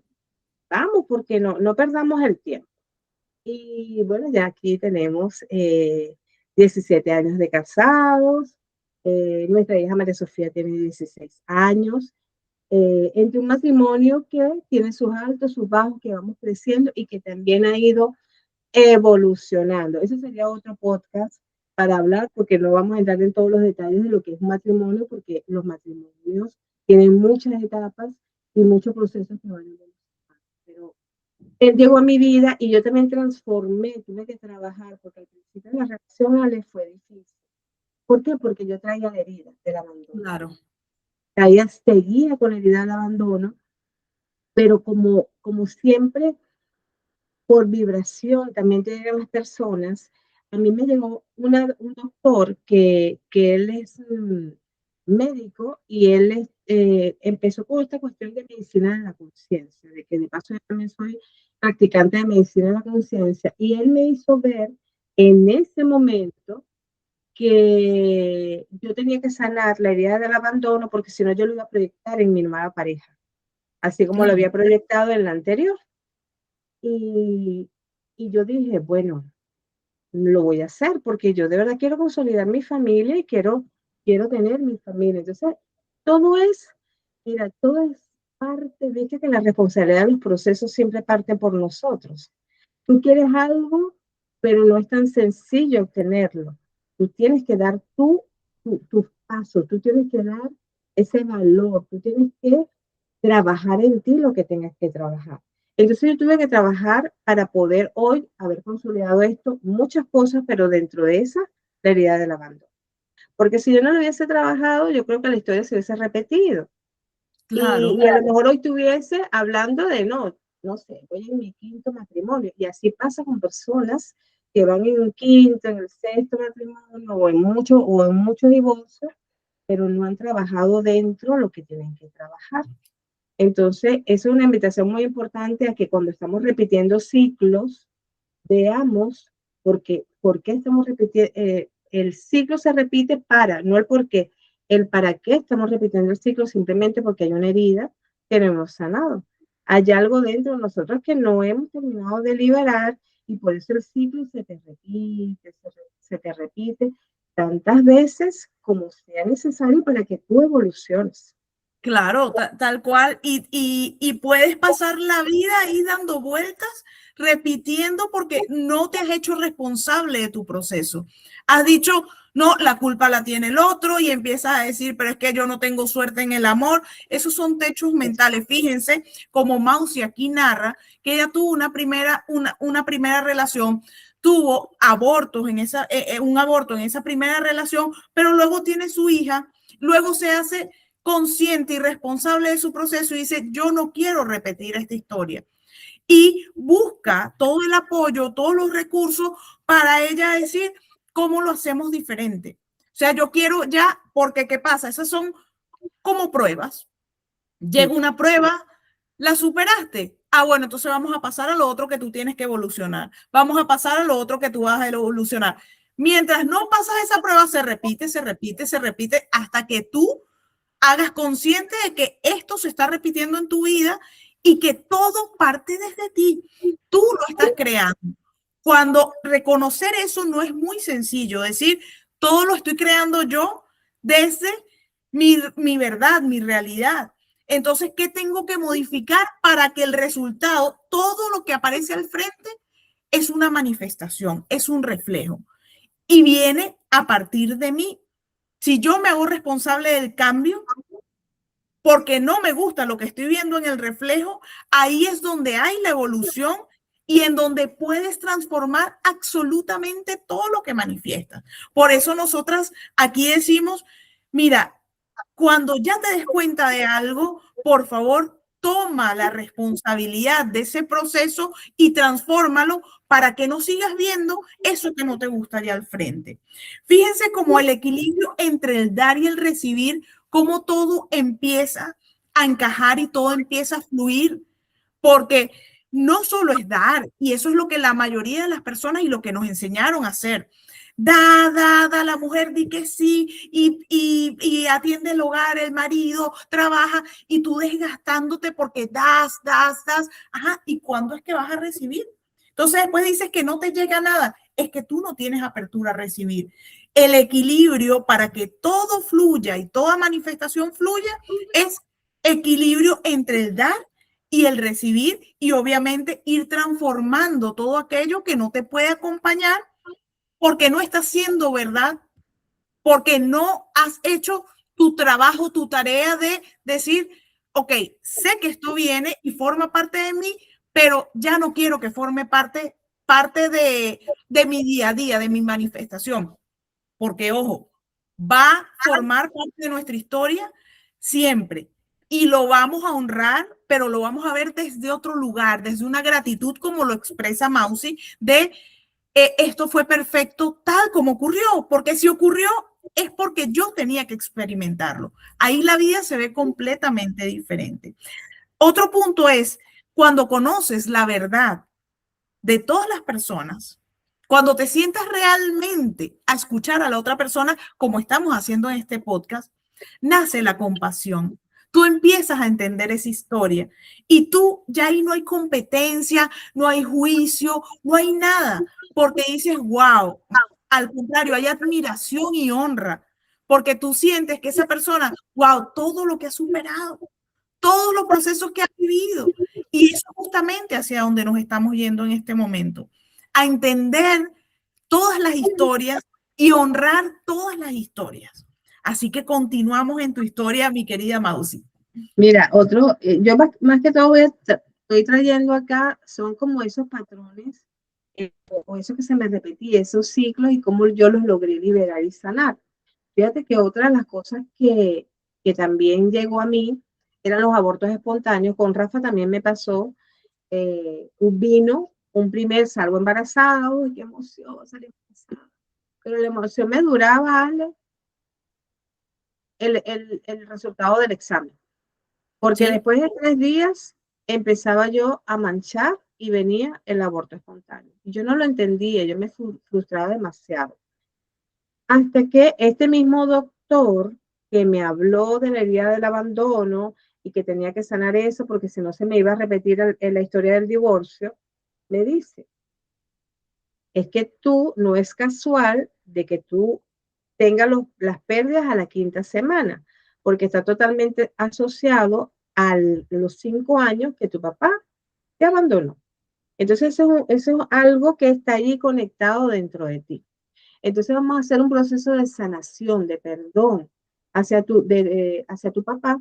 vamos, porque no perdamos el tiempo. Y bueno, ya aquí tenemos 17 años de casados. Nuestra hija María Sofía tiene 16 años. Entre un matrimonio que tiene sus altos, sus bajos, que vamos creciendo y que también ha ido evolucionando. Ese sería otro podcast para hablar, porque no vamos a entrar en todos los detalles de lo que es un matrimonio, porque los matrimonios tienen muchas etapas y muchos procesos que van a evolucionar. Pero él llegó a mi vida y yo también transformé, tuve que trabajar, porque al principio la reacción a él fue difícil. ¿Por qué? Porque yo traía la herida del abandono. Claro. Seguía con la herida del abandono, pero como siempre, por vibración también te llegan las personas. A mí me llegó un doctor que él es médico y él empezó con esta cuestión de medicina de la conciencia, de que de paso yo también soy practicante de medicina de la conciencia, y él me hizo ver en ese momento que yo tenía que sanar la herida del abandono, porque si no yo lo iba a proyectar en mi nueva pareja, así como lo Claro, había proyectado en la anterior. Y, y yo dije, bueno, lo voy a hacer porque yo de verdad quiero consolidar mi familia y quiero tener mi familia. Entonces, todo es, mira, todo es parte, viste que la responsabilidad de los procesos siempre parte por nosotros. Tú quieres algo, pero no es tan sencillo obtenerlo. Tú tienes que dar tu paso, tú tienes que dar ese valor, tú tienes que trabajar en ti lo que tengas que trabajar. Entonces yo tuve que trabajar para poder hoy haber consolidado esto, muchas cosas, pero dentro de esa, la herida del abandono. Porque si yo no lo hubiese trabajado, yo creo que la historia se hubiese repetido. claro, Y a lo mejor hoy estuviese hablando de, no sé, voy en mi quinto matrimonio. Y así pasa con personas que van en un quinto, en el sexto matrimonio, o en muchos divorcios, pero no han trabajado dentro lo que tienen que trabajar. Entonces, es una invitación muy importante a que cuando estamos repitiendo ciclos, veamos por qué estamos repitiendo. El ciclo se repite no el por qué, el para qué estamos repitiendo el ciclo, simplemente porque hay una herida que no hemos sanado. Hay algo dentro de nosotros que no hemos terminado de liberar y por eso el ciclo se te repite tantas veces como sea necesario para que tú evoluciones. claro, tal cual. Y puedes pasar la vida ahí dando vueltas, repitiendo porque no te has hecho responsable de tu proceso. Has dicho, no, la culpa la tiene el otro y empiezas a decir, pero es que yo no tengo suerte en el amor. Esos son techos mentales. Fíjense como Mausi aquí narra que ella tuvo una primera relación, tuvo abortos en un aborto en esa primera relación, pero luego tiene su hija, luego se hace consciente y responsable de su proceso y dice, yo no quiero repetir esta historia. Y busca todo el apoyo, todos los recursos para ella decir cómo lo hacemos diferente. O sea, yo quiero ya, porque ¿qué pasa? Esas son como pruebas. Llega una prueba, la superaste. Ah, bueno, entonces vamos a pasar a lo otro que tú tienes que evolucionar. Vamos a pasar a lo otro que tú vas a evolucionar. Mientras no pasas esa prueba, se repite, se repite, se repite, hasta que tú hagas consciente de que esto se está repitiendo en tu vida y que todo parte desde ti. Tú lo estás creando. Cuando reconocer eso no es muy sencillo, decir, todo lo estoy creando yo desde mi verdad, mi realidad. Entonces, ¿qué tengo que modificar para que el resultado, todo lo que aparece al frente, es una manifestación, es un reflejo y viene a partir de mí? Si yo me hago responsable del cambio, porque no me gusta lo que estoy viendo en el reflejo, ahí es donde hay la evolución y en donde puedes transformar absolutamente todo lo que manifiestas. Por eso nosotras aquí decimos, mira, cuando ya te des cuenta de algo, por favor, toma la responsabilidad de ese proceso y transfórmalo para que no sigas viendo eso que no te gustaría al frente. Fíjense cómo el equilibrio entre el dar y el recibir, cómo todo empieza a encajar y todo empieza a fluir, porque no solo es dar, y eso es lo que la mayoría de las personas y lo que nos enseñaron a hacer. Da, la mujer di que sí y atiende el hogar, el marido, trabaja y tú desgastándote porque das. Ajá, ¿y cuándo es que vas a recibir? Entonces después dices que no te llega nada, es que tú no tienes apertura a recibir. El equilibrio para que todo fluya y toda manifestación fluya es equilibrio entre el dar y el recibir y obviamente ir transformando todo aquello que no te puede acompañar porque no estás siendo verdad, porque no has hecho tu trabajo, tu tarea de decir, ok, sé que esto viene y forma parte de mí, pero ya no quiero que forme parte de mi día a día, de mi manifestación, porque ojo, va a formar parte de nuestra historia siempre, y lo vamos a honrar, pero lo vamos a ver desde otro lugar, desde una gratitud como lo expresa Mausi, de esto fue perfecto tal como ocurrió, porque si ocurrió es porque yo tenía que experimentarlo. Ahí la vida se ve completamente diferente. Otro punto es cuando conoces la verdad de todas las personas, cuando te sientas realmente a escuchar a la otra persona, como estamos haciendo en este podcast, nace la compasión. Tú empiezas a entender esa historia y tú ya ahí no hay competencia, no hay juicio, no hay nada, porque dices, wow, al contrario, hay admiración y honra, porque tú sientes que esa persona, wow, todo lo que ha superado, todos los procesos que ha vivido. Y eso justamente hacia donde nos estamos yendo en este momento, a entender todas las historias y honrar todas las historias. Así que continuamos en tu historia, mi querida Mausi. Mira, yo más que todo estoy trayendo acá, son como esos patrones o eso que se me repetía, esos ciclos y cómo yo los logré liberar y sanar. Fíjate que otra de las cosas que también llegó a mí eran los abortos espontáneos. Con Rafa también me pasó, vino un primer salgo embarazada, uy, qué emoción, salí embarazada. Pero la emoción me duraba, Ale, el resultado del examen. Porque ¿Sí? después de 3 días empezaba yo a manchar y venía el aborto espontáneo. Yo no lo entendía, yo me frustraba demasiado. Hasta que este mismo doctor que me habló de la herida del abandono y que tenía que sanar eso porque si no se me iba a repetir en la historia del divorcio, me dice, es que tú no es casual de que tú tengas las pérdidas a la quinta semana, porque está totalmente asociado a los 5 años que tu papá te abandonó. Entonces eso es algo que está ahí conectado dentro de ti. Entonces vamos a hacer un proceso de sanación, de perdón hacia tu papá,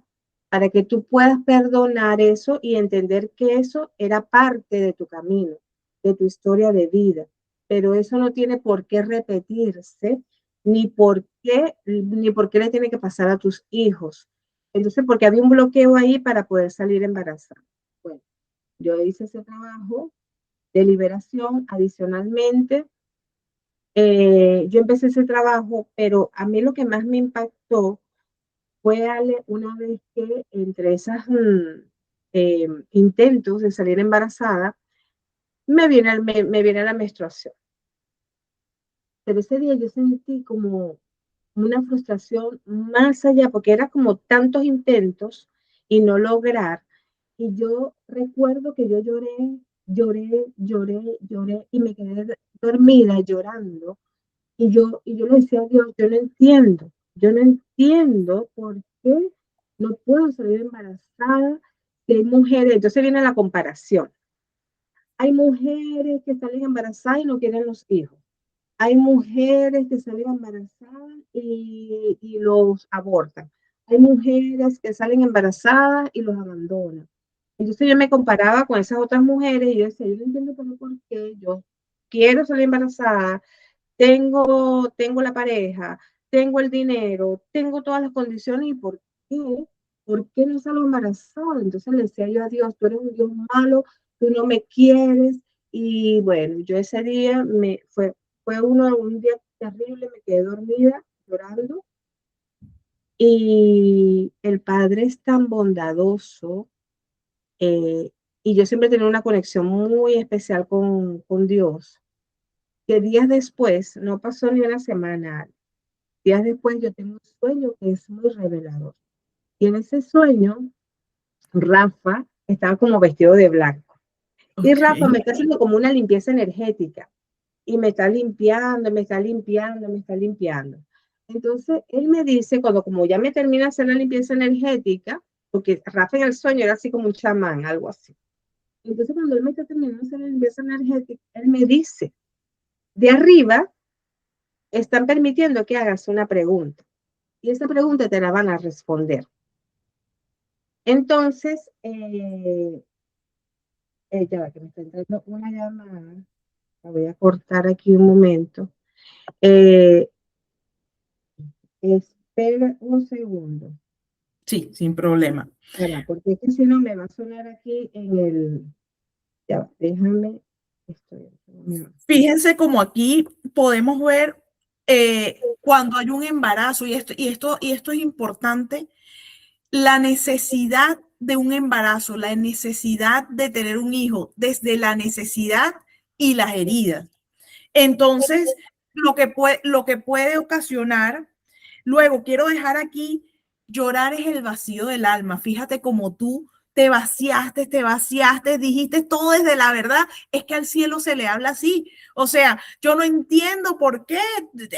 para que tú puedas perdonar eso y entender que eso era parte de tu camino, de tu historia de vida. Pero eso no tiene por qué repetirse, ni por qué le tiene que pasar a tus hijos. Entonces, porque había un bloqueo ahí para poder salir embarazada. Bueno, yo hice ese trabajo de liberación. Adicionalmente, yo empecé ese trabajo, pero a mí lo que más me impactó fue una vez que entre esos intentos de salir embarazada, me viene la menstruación. Pero ese día yo sentí como una frustración más allá, porque era como tantos intentos y no lograr. Y yo recuerdo que yo lloré, lloré, lloré, lloré y me quedé dormida llorando. Y yo le decía a Dios, yo no entiendo por qué no puedo salir embarazada. Si hay mujeres, entonces viene la comparación. Hay mujeres que salen embarazadas y no quieren los hijos. Hay mujeres que salen embarazadas y los abortan. Hay mujeres que salen embarazadas y los abandonan. Entonces yo me comparaba con esas otras mujeres y yo decía, yo no entiendo por qué yo quiero salir embarazada, tengo la pareja, tengo el dinero, tengo todas las condiciones y ¿por qué no salgo embarazada? Entonces le decía yo a Dios, tú eres un Dios malo, tú no me quieres. Y bueno, yo ese día fue un día terrible, me quedé dormida llorando. Y el Padre es tan bondadoso, eh, y yo siempre tenía una conexión muy especial con Dios, que días después, no pasó ni una semana, días después yo tengo un sueño que es muy revelador. Y en ese sueño, Rafa estaba como vestido de blanco. Y Ok. Rafa me está haciendo como una limpieza energética. Y me está limpiando, me está limpiando, me está limpiando. Entonces, él me dice, como ya me termina de hacer la limpieza energética, porque Rafa en el sueño era así como un chamán, algo así. Entonces, cuando él me está terminando de hacer la limpieza energética, él me dice, de arriba están permitiendo que hagas una pregunta. Y esa pregunta te la van a responder. Entonces, ya va, que me está entrando una llamada. La voy a cortar aquí un momento. Eh, Espera un segundo. Sí, sin problema. Espera, porque es que si no me va a sonar aquí en el... Ya va, déjame... Estoy... Fíjense como aquí podemos ver cuando hay un embarazo, y esto es importante, la necesidad de un embarazo, la necesidad de tener un hijo, desde la necesidad y las heridas. Entonces, lo que puede ocasionar, luego quiero dejar aquí, llorar es el vacío del alma. Fíjate cómo tú te vaciaste, dijiste todo desde la verdad. Es que al cielo se le habla así. O sea, yo no entiendo por qué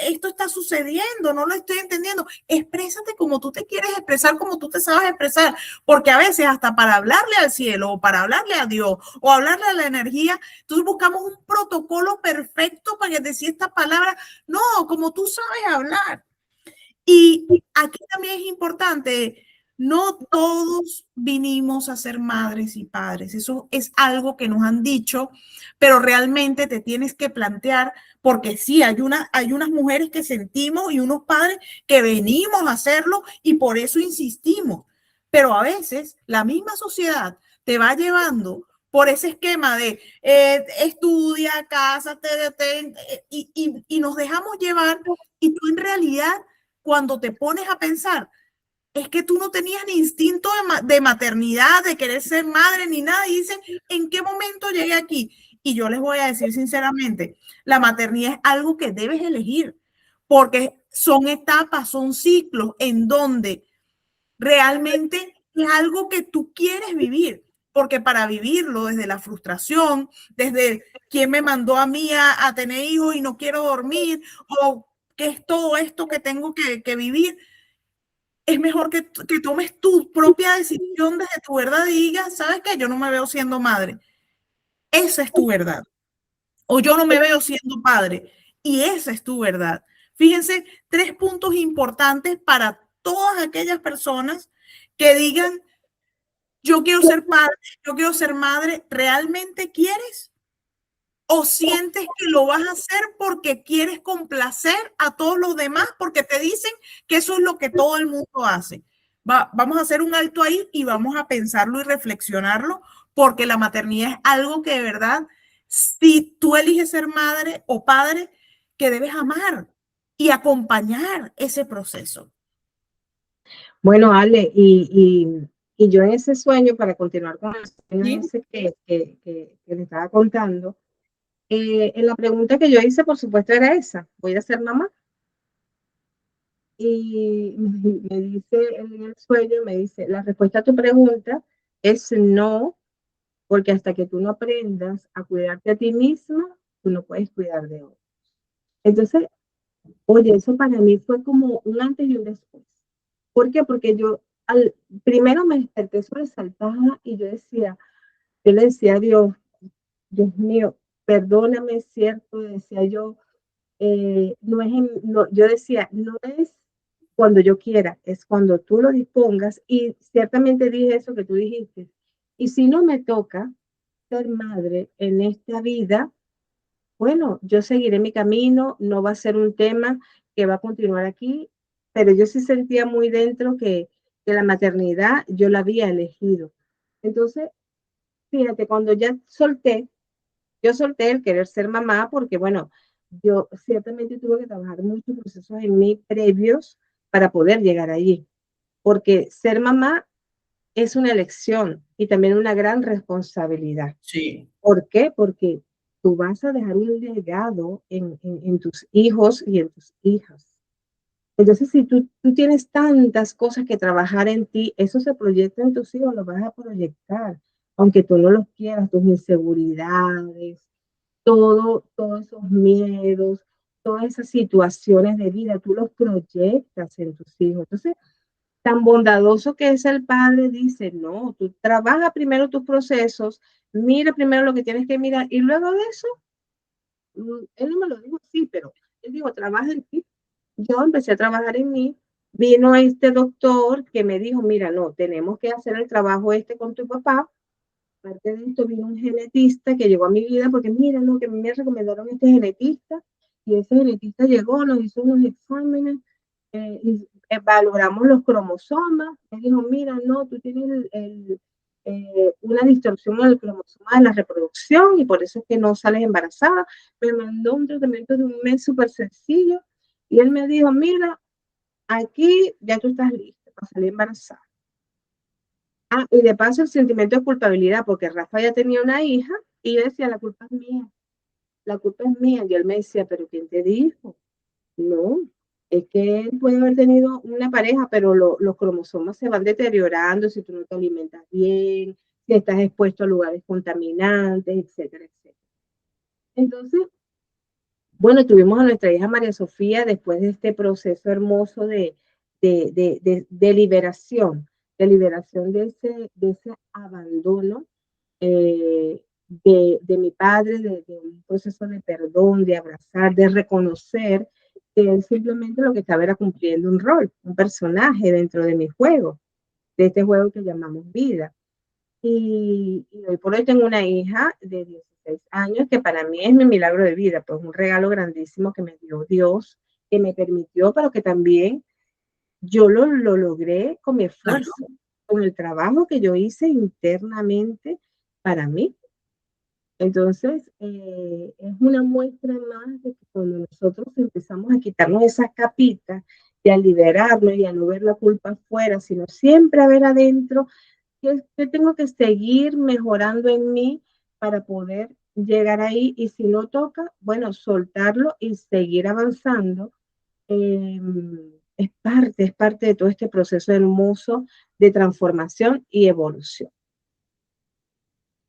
esto está sucediendo, no lo estoy entendiendo. Exprésate como tú te quieres expresar, como tú te sabes expresar, porque a veces hasta para hablarle al cielo o para hablarle a Dios o hablarle a la energía, entonces buscamos un protocolo perfecto para que decir esta palabra. No, como tú sabes hablar. Y aquí también es importante, no todos vinimos a ser madres y padres. Eso es algo que nos han dicho, pero realmente te tienes que plantear, porque sí, hay unas mujeres que sentimos y unos padres que venimos a hacerlo y por eso insistimos. Pero a veces la misma sociedad te va llevando por ese esquema de estudia, cásate, y nos dejamos llevar, y tú en realidad cuando te pones a pensar, es que tú no tenías ni instinto de maternidad, de querer ser madre, ni nada, y dicen, ¿en qué momento llegué aquí? Y yo les voy a decir sinceramente, la maternidad es algo que debes elegir, porque son etapas, son ciclos en donde realmente es algo que tú quieres vivir, porque para vivirlo desde la frustración, desde quién me mandó a mí a tener hijos y no quiero dormir, o qué es todo esto que tengo que vivir, es mejor que tomes tu propia decisión desde tu verdad y digas, ¿sabes qué? Yo no me veo siendo madre. Esa es tu verdad. O yo no me veo siendo padre. Y esa es tu verdad. Fíjense, 3 puntos importantes para todas aquellas personas que digan, yo quiero ser padre, yo quiero ser madre. ¿Realmente quieres? ¿O sientes que lo vas a hacer porque quieres complacer a todos los demás, porque te dicen que eso es lo que todo el mundo hace? Vamos a hacer un alto ahí y vamos a pensarlo y reflexionarlo, porque la maternidad es algo que de verdad, si tú eliges ser madre o padre, que debes amar y acompañar ese proceso. Bueno, Ale, y yo en ese sueño, para continuar con el sueño ¿Sí? ese que le estaba contando, en la pregunta que yo hice, por supuesto, era esa, ¿voy a ser mamá? Y me dice en el sueño, me dice, la respuesta a tu pregunta es no, porque hasta que tú no aprendas a cuidarte a ti misma, tú no puedes cuidar de otros. Entonces, oye, eso para mí fue como un antes y un después. ¿Por qué? Porque yo primero me desperté sobresaltada y yo le decía a Dios, Dios mío, perdóname, es cierto, decía yo, no es no, yo decía, no es cuando yo quiera, es cuando tú lo dispongas, y ciertamente dije eso que tú dijiste. Y si no me toca ser madre en esta vida, bueno, yo seguiré mi camino, no va a ser un tema que va a continuar aquí, pero yo sí sentía muy dentro que la maternidad yo la había elegido. Entonces, fíjate, cuando ya yo solté el querer ser mamá porque, bueno, yo ciertamente tuve que trabajar muchos procesos en mí previos para poder llegar allí, porque ser mamá es una elección y también una gran responsabilidad. Sí. ¿Por qué? Porque tú vas a dejar un legado en tus hijos y en tus hijas. Entonces, si tú tienes tantas cosas que trabajar en ti, eso se proyecta en tus hijos, lo vas a proyectar, aunque tú no los quieras, tus inseguridades, todos esos miedos, todas esas situaciones de vida, tú los proyectas en tus hijos. Entonces, tan bondadoso que es el padre, dice, no, tú trabaja primero tus procesos, mira primero lo que tienes que mirar y luego de eso, él no me lo dijo así, pero él dijo, trabaja en ti. Yo empecé a trabajar en mí, vino este doctor que me dijo, mira, no, tenemos que hacer el trabajo este con tu papá. Aparte de esto, vino un genetista que llegó a mi vida porque mira, no, que me recomendaron este genetista y ese genetista llegó, nos hizo unos exámenes y valoramos los cromosomas. Me dijo, mira, no, tú tienes una distorsión en el cromosoma de la reproducción y por eso es que no sales embarazada. Me mandó un tratamiento de un mes súper sencillo y él me dijo, mira, aquí ya tú estás lista para salir embarazada. Ah, y de paso el sentimiento de culpabilidad, porque Rafa ya tenía una hija y yo decía, la culpa es mía, la culpa es mía. Y él me decía, pero ¿quién te dijo? No, es que él puede haber tenido una pareja, pero los cromosomas se van deteriorando si tú no te alimentas bien, si estás expuesto a lugares contaminantes, etcétera, etcétera. Entonces, bueno, tuvimos a nuestra hija María Sofía después de este proceso hermoso de liberación, de ese abandono de mi padre, de un proceso de perdón, de abrazar, de reconocer que él simplemente lo que estaba era cumpliendo un rol, un personaje dentro de mi juego, de este juego que llamamos vida. Y hoy por hoy tengo una hija de 16 años que para mí es mi milagro de vida, pues un regalo grandísimo que me dio Dios, que me permitió, pero que también yo lo logré con mi esfuerzo, Claro. con el trabajo que yo hice internamente para mí. Entonces, es una muestra más de que cuando nosotros empezamos a quitarnos esas capitas y a liberarnos y a no ver la culpa afuera, sino siempre a ver adentro qué tengo que seguir mejorando en mí para poder llegar ahí y si no toca, bueno, soltarlo y seguir avanzando. Eh, es parte de todo este proceso hermoso de transformación y evolución.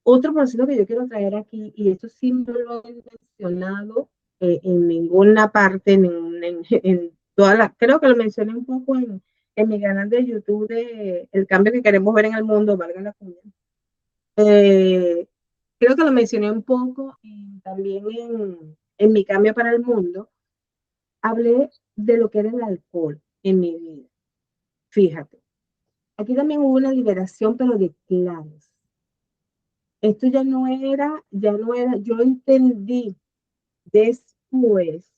Otro proceso que yo quiero traer aquí, y esto sí no lo he mencionado en ninguna parte, en todas las, creo que lo mencioné un poco en mi canal de YouTube de El cambio que queremos ver en el mundo, valga la pena. Creo que lo mencioné un poco también en mi cambio para el mundo. Hablé de lo que era el alcohol en mi vida. Fíjate, aquí también hubo una liberación, pero de claves. Esto ya no era, yo entendí después.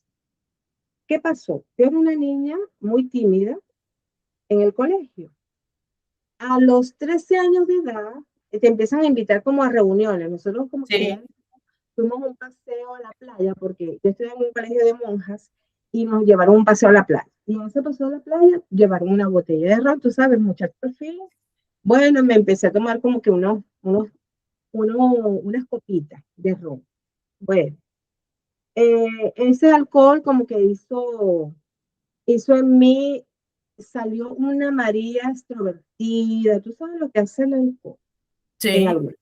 ¿Qué pasó? Yo era una niña muy tímida en el colegio. A los 13 años de edad, te empiezan a invitar como a reuniones. Nosotros como que Sí, fuimos un paseo a la playa, porque yo estoy en un colegio de monjas, y nos llevaron un paseo a la playa. Y en ese paseo a la playa llevaron una botella de ron, tú sabes, muchachos perfiles. Bueno, me empecé a tomar como que unas copitas de ron. Bueno, ese alcohol como que hizo en mí, salió una María extrovertida, tú sabes lo que hace el alcohol en sí, algunos,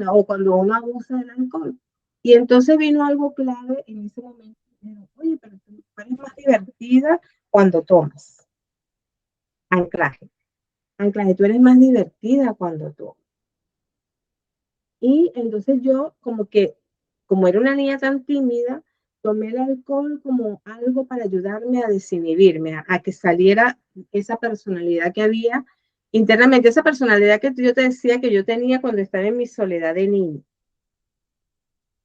o cuando uno abusa del alcohol. Y entonces vino algo clave en ese momento. Dijeron, oye, pero tú eres más divertida cuando tomas. Anclaje. Anclaje, tú eres más divertida cuando tomas. Y entonces yo como era una niña tan tímida, tomé el alcohol como algo para ayudarme a desinhibirme, a que saliera esa personalidad que había internamente, esa personalidad que yo te decía que yo tenía cuando estaba en mi soledad de niña.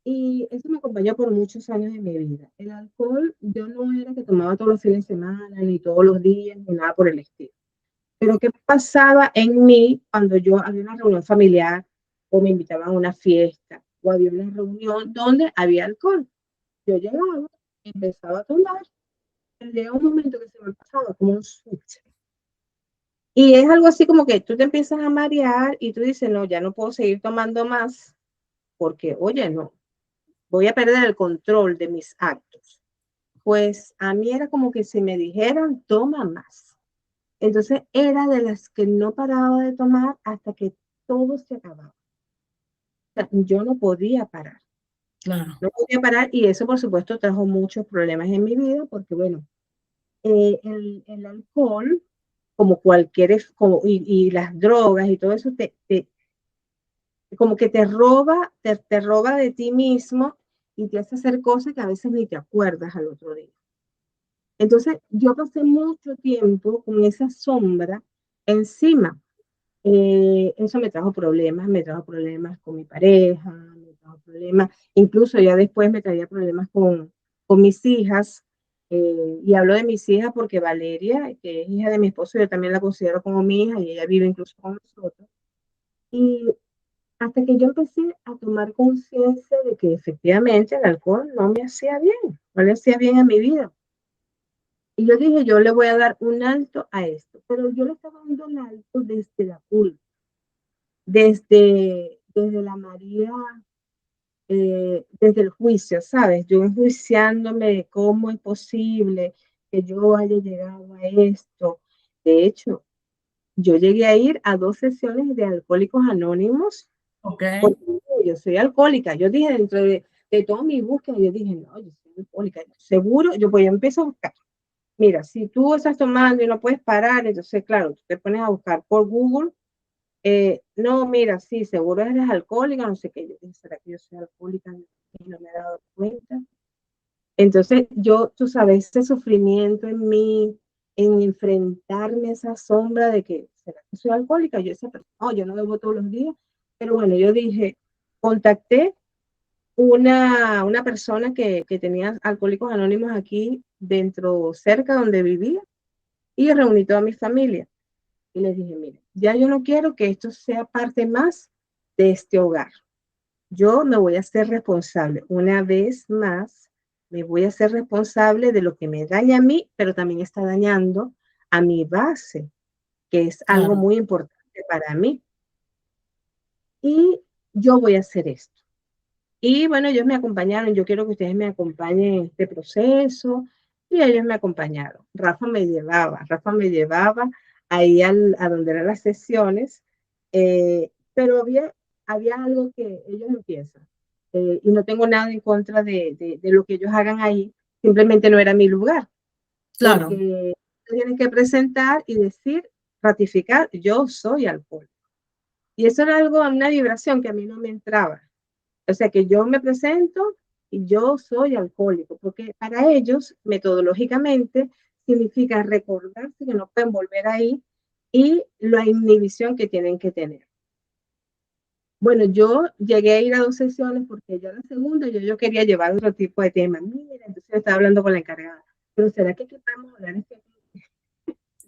Y eso me acompañó por muchos años de mi vida. El alcohol, yo no era que tomaba todos los fines de semana, ni todos los días, ni nada por el estilo. Pero ¿qué pasaba en mí cuando yo había una reunión familiar o me invitaban a una fiesta o había una reunión donde había alcohol? Yo llegaba, empezaba a tomar, y llega un momento que se me pasaba como un switch. Y es algo así como que tú te empiezas a marear y tú dices, no, ya no puedo seguir tomando más porque, oye, no, voy a perder el control de mis actos. Pues a mí era como que si me dijeran, toma más. Entonces era de las que no paraba de tomar hasta que todo se acababa. O sea, yo no podía parar, claro. no podía parar y eso por supuesto trajo muchos problemas en mi vida porque bueno, el alcohol, como cualquier, y las drogas y todo eso, como que te roba de ti mismo y te hace hacer cosas que a veces ni te acuerdas al otro día. Entonces, yo pasé mucho tiempo con esa sombra encima. Eso me trajo problemas con mi pareja, me trajo problemas, incluso ya después me traía problemas con mis hijas, Y hablo de mis hijas porque Valeria, que es hija de mi esposo, yo también la considero como mi hija y ella vive incluso con nosotros. Y hasta que yo empecé a tomar conciencia de que efectivamente el alcohol no me hacía bien, no le hacía bien a mi vida. Y yo dije, yo le voy a dar un alto a esto, pero yo le estaba dando un alto desde la culpa, desde la María, desde el juicio, ¿sabes? Yo enjuiciándome de cómo es posible que yo haya llegado a esto. De hecho, yo llegué a ir a 2 sesiones de Alcohólicos Anónimos Ok, porque yo soy alcohólica. Yo dije, dentro de toda mi búsqueda, yo dije, no, yo soy alcohólica. Seguro, yo empiezo a buscar. Mira, si tú estás tomando y no puedes parar, entonces, claro, tú te pones a buscar por Google. No, mira, sí, seguro eres alcohólica, no sé qué. Yo dije, ¿será que yo soy alcohólica? Y no me he dado cuenta. Entonces, tú sabes, ese sufrimiento en mí, en enfrentarme a esa sombra de que, ¿será que soy alcohólica? Yo decía, no, yo no bebo todos los días. Pero bueno, yo dije, contacté una persona que tenía Alcohólicos Anónimos aquí dentro, cerca donde vivía, y reuní toda mi familia. Y les dije, mire, ya yo no quiero que esto sea parte más de este hogar. Yo me voy a ser responsable. Una vez más, me voy a ser responsable de lo que me daña a mí, pero también está dañando a mi base, que es algo claro, muy importante para mí. Y yo voy a hacer esto. Y bueno, ellos me acompañaron. Yo quiero que ustedes me acompañen en este proceso. Y ellos me acompañaron. Rafa me llevaba ahí a donde eran las sesiones. Pero había algo que ellos empiezan. Y no tengo nada en contra de lo que ellos hagan ahí. Simplemente no era mi lugar. claro, Porque tienen que presentar y decir, ratificar, yo soy alcohólico. Y eso era algo, una vibración que a mí no me entraba. O sea, que yo me presento y yo soy alcohólico, porque para ellos, metodológicamente, significa recordarse que no pueden volver ahí y la inhibición que tienen que tener. Bueno, yo llegué a ir a 2 sesiones porque ya la segunda yo quería llevar otro tipo de tema. Mira, entonces yo estaba hablando con la encargada, pero ¿será que aquí podemos hablar de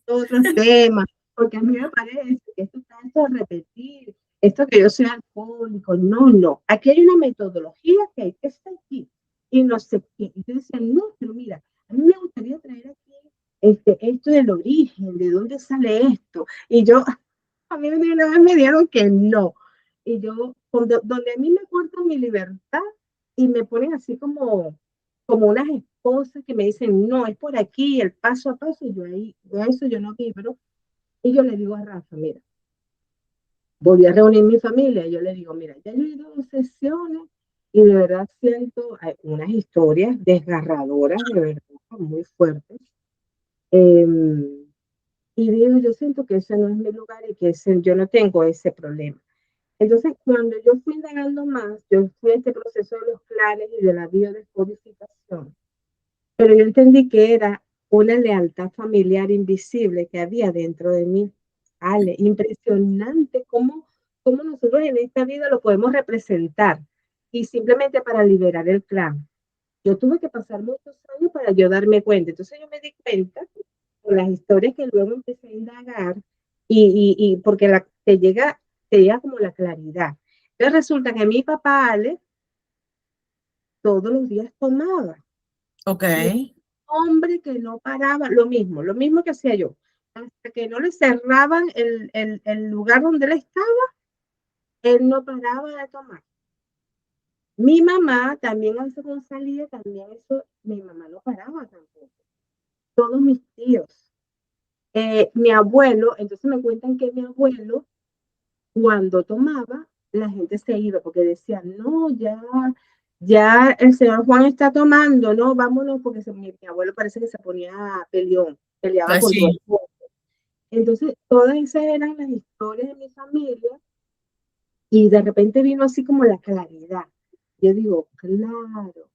otros temas? Porque a mí me parece que esto está hecho de repetir, esto que yo soy alcohólico, no. Aquí hay una metodología que hay que seguir y no sé qué. Y yo decía, no, pero mira, a mí me gustaría traer aquí esto del origen, de dónde sale esto. Y yo, a mí una vez me dieron que no. Y yo, donde a mí me cortan mi libertad y me ponen así como unas esposas que me dicen, no, es por aquí, el paso a paso, y yo ahí, de eso yo no vibro. Y yo le digo a Rafa, mira, volví a reunir mi familia, y yo le digo, mira, ya yo he ido a 2 sesiones y de verdad siento unas historias desgarradoras, de verdad, muy fuertes. Eh, y digo, yo siento que ese no es mi lugar y que yo no tengo ese problema. Entonces, cuando yo fui indagando más, yo fui a este proceso de los clanes y de la biodescodificación, pero yo entendí que era una lealtad familiar invisible que había dentro de mí. Ale, impresionante cómo nosotros en esta vida lo podemos representar y simplemente para liberar el clan. Yo tuve que pasar muchos años para yo darme cuenta. Entonces yo me di cuenta con las historias que luego empecé a indagar y porque te llega como la claridad. Entonces resulta que mi papá, Ale, todos los días tomaba. ok, Y es un hombre que no paraba, lo mismo que hacía yo. Hasta que no le cerraban el lugar donde él estaba, él no paraba de tomar. Mi mamá también a veces cuando salía, también eso, mi mamá no paraba tampoco. Todos mis tíos. Mi abuelo, entonces me cuentan que mi abuelo, cuando tomaba, la gente se iba porque decían, no, ya el señor Juan está tomando, no, vámonos, porque mi abuelo parece que se ponía peleón, peleaba pues con todo el sí, mundo. Entonces, todas esas eran las historias de mi familia y de repente vino así como la claridad. Yo digo, claro,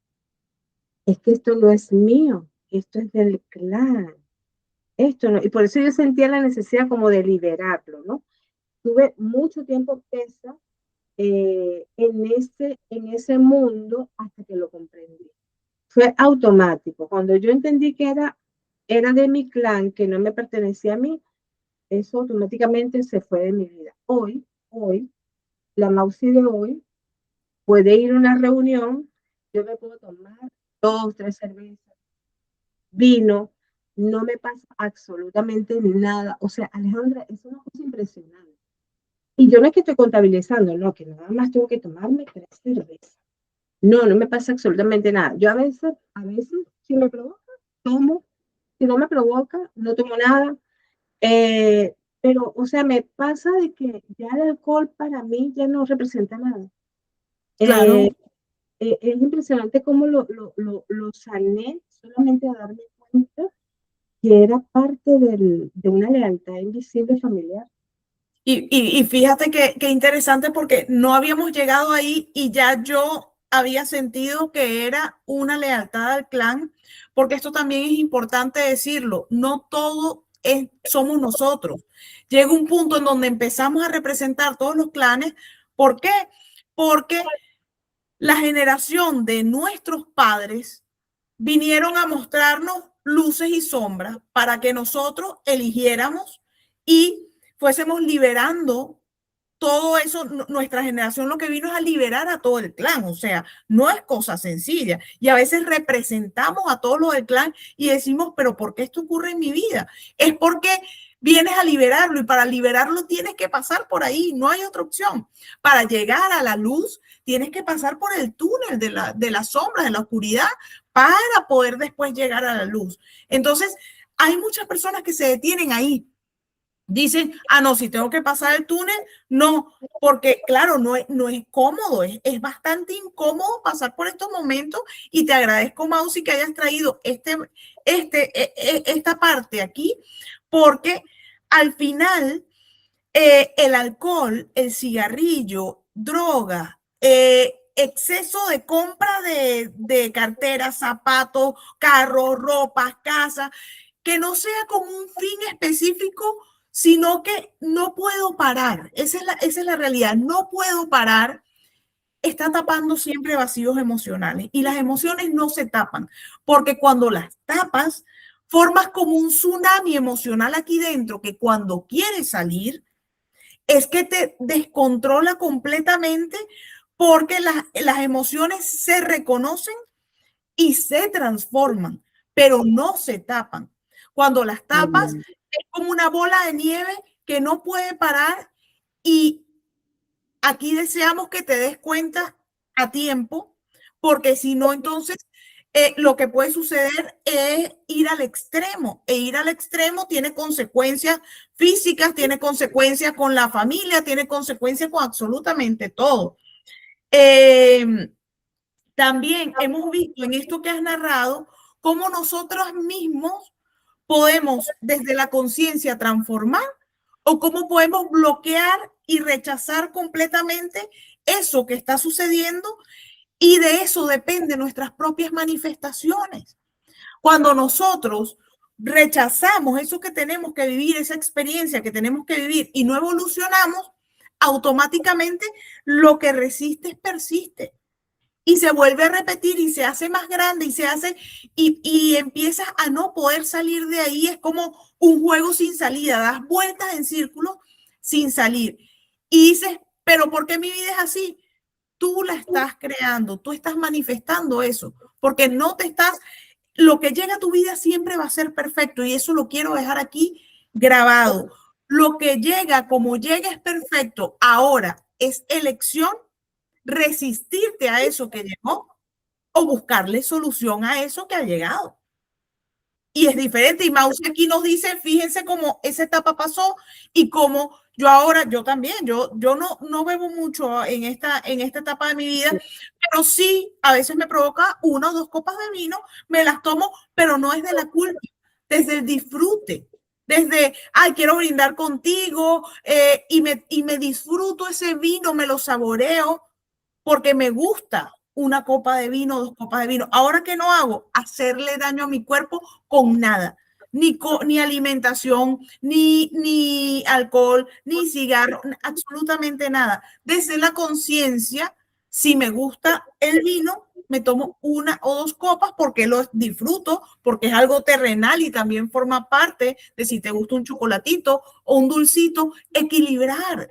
es que esto no es mío, esto es del clan, esto no, y por eso yo sentía la necesidad como de liberarlo, ¿no? Tuve mucho tiempo presa en ese mundo hasta que lo comprendí. fue automático. Cuando yo entendí que era de mi clan, que no me pertenecía a mí, eso automáticamente se fue de mi vida. Hoy, la Mausi de hoy puede ir a una reunión, yo me puedo tomar 2, 3 cervezas, vino, no me pasa absolutamente nada. O sea, Alejandra, es una cosa impresionante. Y yo no es que estoy contabilizando, no, que nada más tengo que tomarme 3 cervezas. No, no me pasa absolutamente nada. Yo a veces, si me provoca, tomo. Si no me provoca, no tomo nada. Pero, o sea, me pasa de que ya el alcohol para mí ya no representa nada. Eh, Claro. es impresionante cómo lo sané solamente a darme cuenta que era parte de una lealtad invisible familiar. Y fíjate que interesante porque no habíamos llegado ahí y ya yo había sentido que era una lealtad al clan, porque esto también es importante decirlo, no todo somos nosotros. Llega un punto en donde empezamos a representar todos los clanes. ¿Por qué? Porque la generación de nuestros padres vinieron a mostrarnos luces y sombras para que nosotros eligiéramos y fuésemos liberando todo eso. Nuestra generación lo que vino es a liberar a todo el clan, o sea, no es cosa sencilla. Y a veces representamos a todos los del clan y decimos, pero ¿por qué esto ocurre en mi vida? Es porque vienes a liberarlo y para liberarlo tienes que pasar por ahí, no hay otra opción. Para llegar a la luz tienes que pasar por el túnel de las sombras, de la oscuridad, para poder después llegar a la luz. Entonces, hay muchas personas que se detienen ahí. Dicen, no, si tengo que pasar el túnel, no, porque claro, no es cómodo, es bastante incómodo pasar por estos momentos y te agradezco, Mausi, que hayas traído esta parte aquí, porque al final el alcohol, el cigarrillo, droga, exceso de compra de carteras, zapatos, carros, ropas, casas, que no sea con un fin específico, sino que no puedo parar. Esa es la realidad. No puedo parar. Está tapando siempre vacíos emocionales y las emociones no se tapan, porque cuando las tapas, formas como un tsunami emocional aquí dentro que cuando quieres salir, es que te descontrola completamente porque las emociones se reconocen y se transforman, pero no se tapan. Cuando las tapas, es como una bola de nieve que no puede parar y aquí deseamos que te des cuenta a tiempo, porque si no, entonces lo que puede suceder es ir al extremo, e ir al extremo tiene consecuencias físicas, tiene consecuencias con la familia, tiene consecuencias con absolutamente todo. También hemos visto en esto que has narrado cómo nosotros mismos podemos desde la conciencia transformar o cómo podemos bloquear y rechazar completamente eso que está sucediendo y de eso dependen nuestras propias manifestaciones. Cuando nosotros rechazamos eso que tenemos que vivir, esa experiencia que tenemos que vivir y no evolucionamos, automáticamente lo que resistes persiste y se vuelve a repetir y se hace más grande y se hace y empiezas a no poder salir de ahí. Es como un juego sin salida, das vueltas en círculos sin salir y dices, pero ¿por qué mi vida es así? Tú la estás creando, tú estás manifestando eso, porque no te estás, lo que llega a tu vida siempre va a ser perfecto y eso lo quiero dejar aquí grabado. Lo que llega, como llega, es perfecto. Ahora es elección resistirte a eso que llegó o buscarle solución a eso que ha llegado. Y es diferente. Y Maus aquí nos dice, fíjense cómo esa etapa pasó y cómo yo ahora, yo también, yo no bebo mucho en esta etapa de mi vida, pero sí, a veces me provoca 1 o 2 copas de vino, me las tomo, pero no es de la culpa, desde el disfrute. Desde, ay, quiero brindar contigo y me disfruto ese vino, me lo saboreo, porque me gusta 1 copa de vino, 2 copas de vino. Ahora, ¿qué no hago? Hacerle daño a mi cuerpo con nada. Ni alimentación, ni alcohol, ni cigarro, absolutamente nada. Desde la conciencia, si me gusta el vino, me tomo 1 o 2 copas porque lo disfruto, porque es algo terrenal y también forma parte de si te gusta un chocolatito o un dulcito, equilibrar.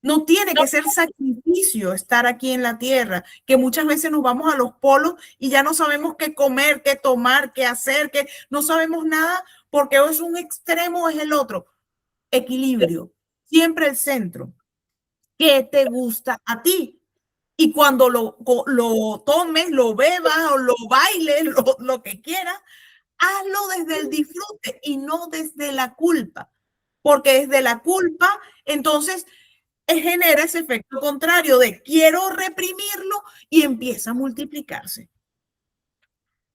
No tiene que ser sacrificio estar aquí en la tierra, que muchas veces nos vamos a los polos y ya no sabemos qué comer, qué tomar, qué hacer, que no sabemos nada porque o es un extremo o es el otro. Equilibrio, siempre el centro. ¿Qué te gusta a ti? Y cuando lo tomes, lo bebas o lo bailes, lo que quieras, hazlo desde el disfrute y no desde la culpa. Porque desde la culpa, entonces genera ese efecto contrario de quiero reprimirlo y empieza a multiplicarse.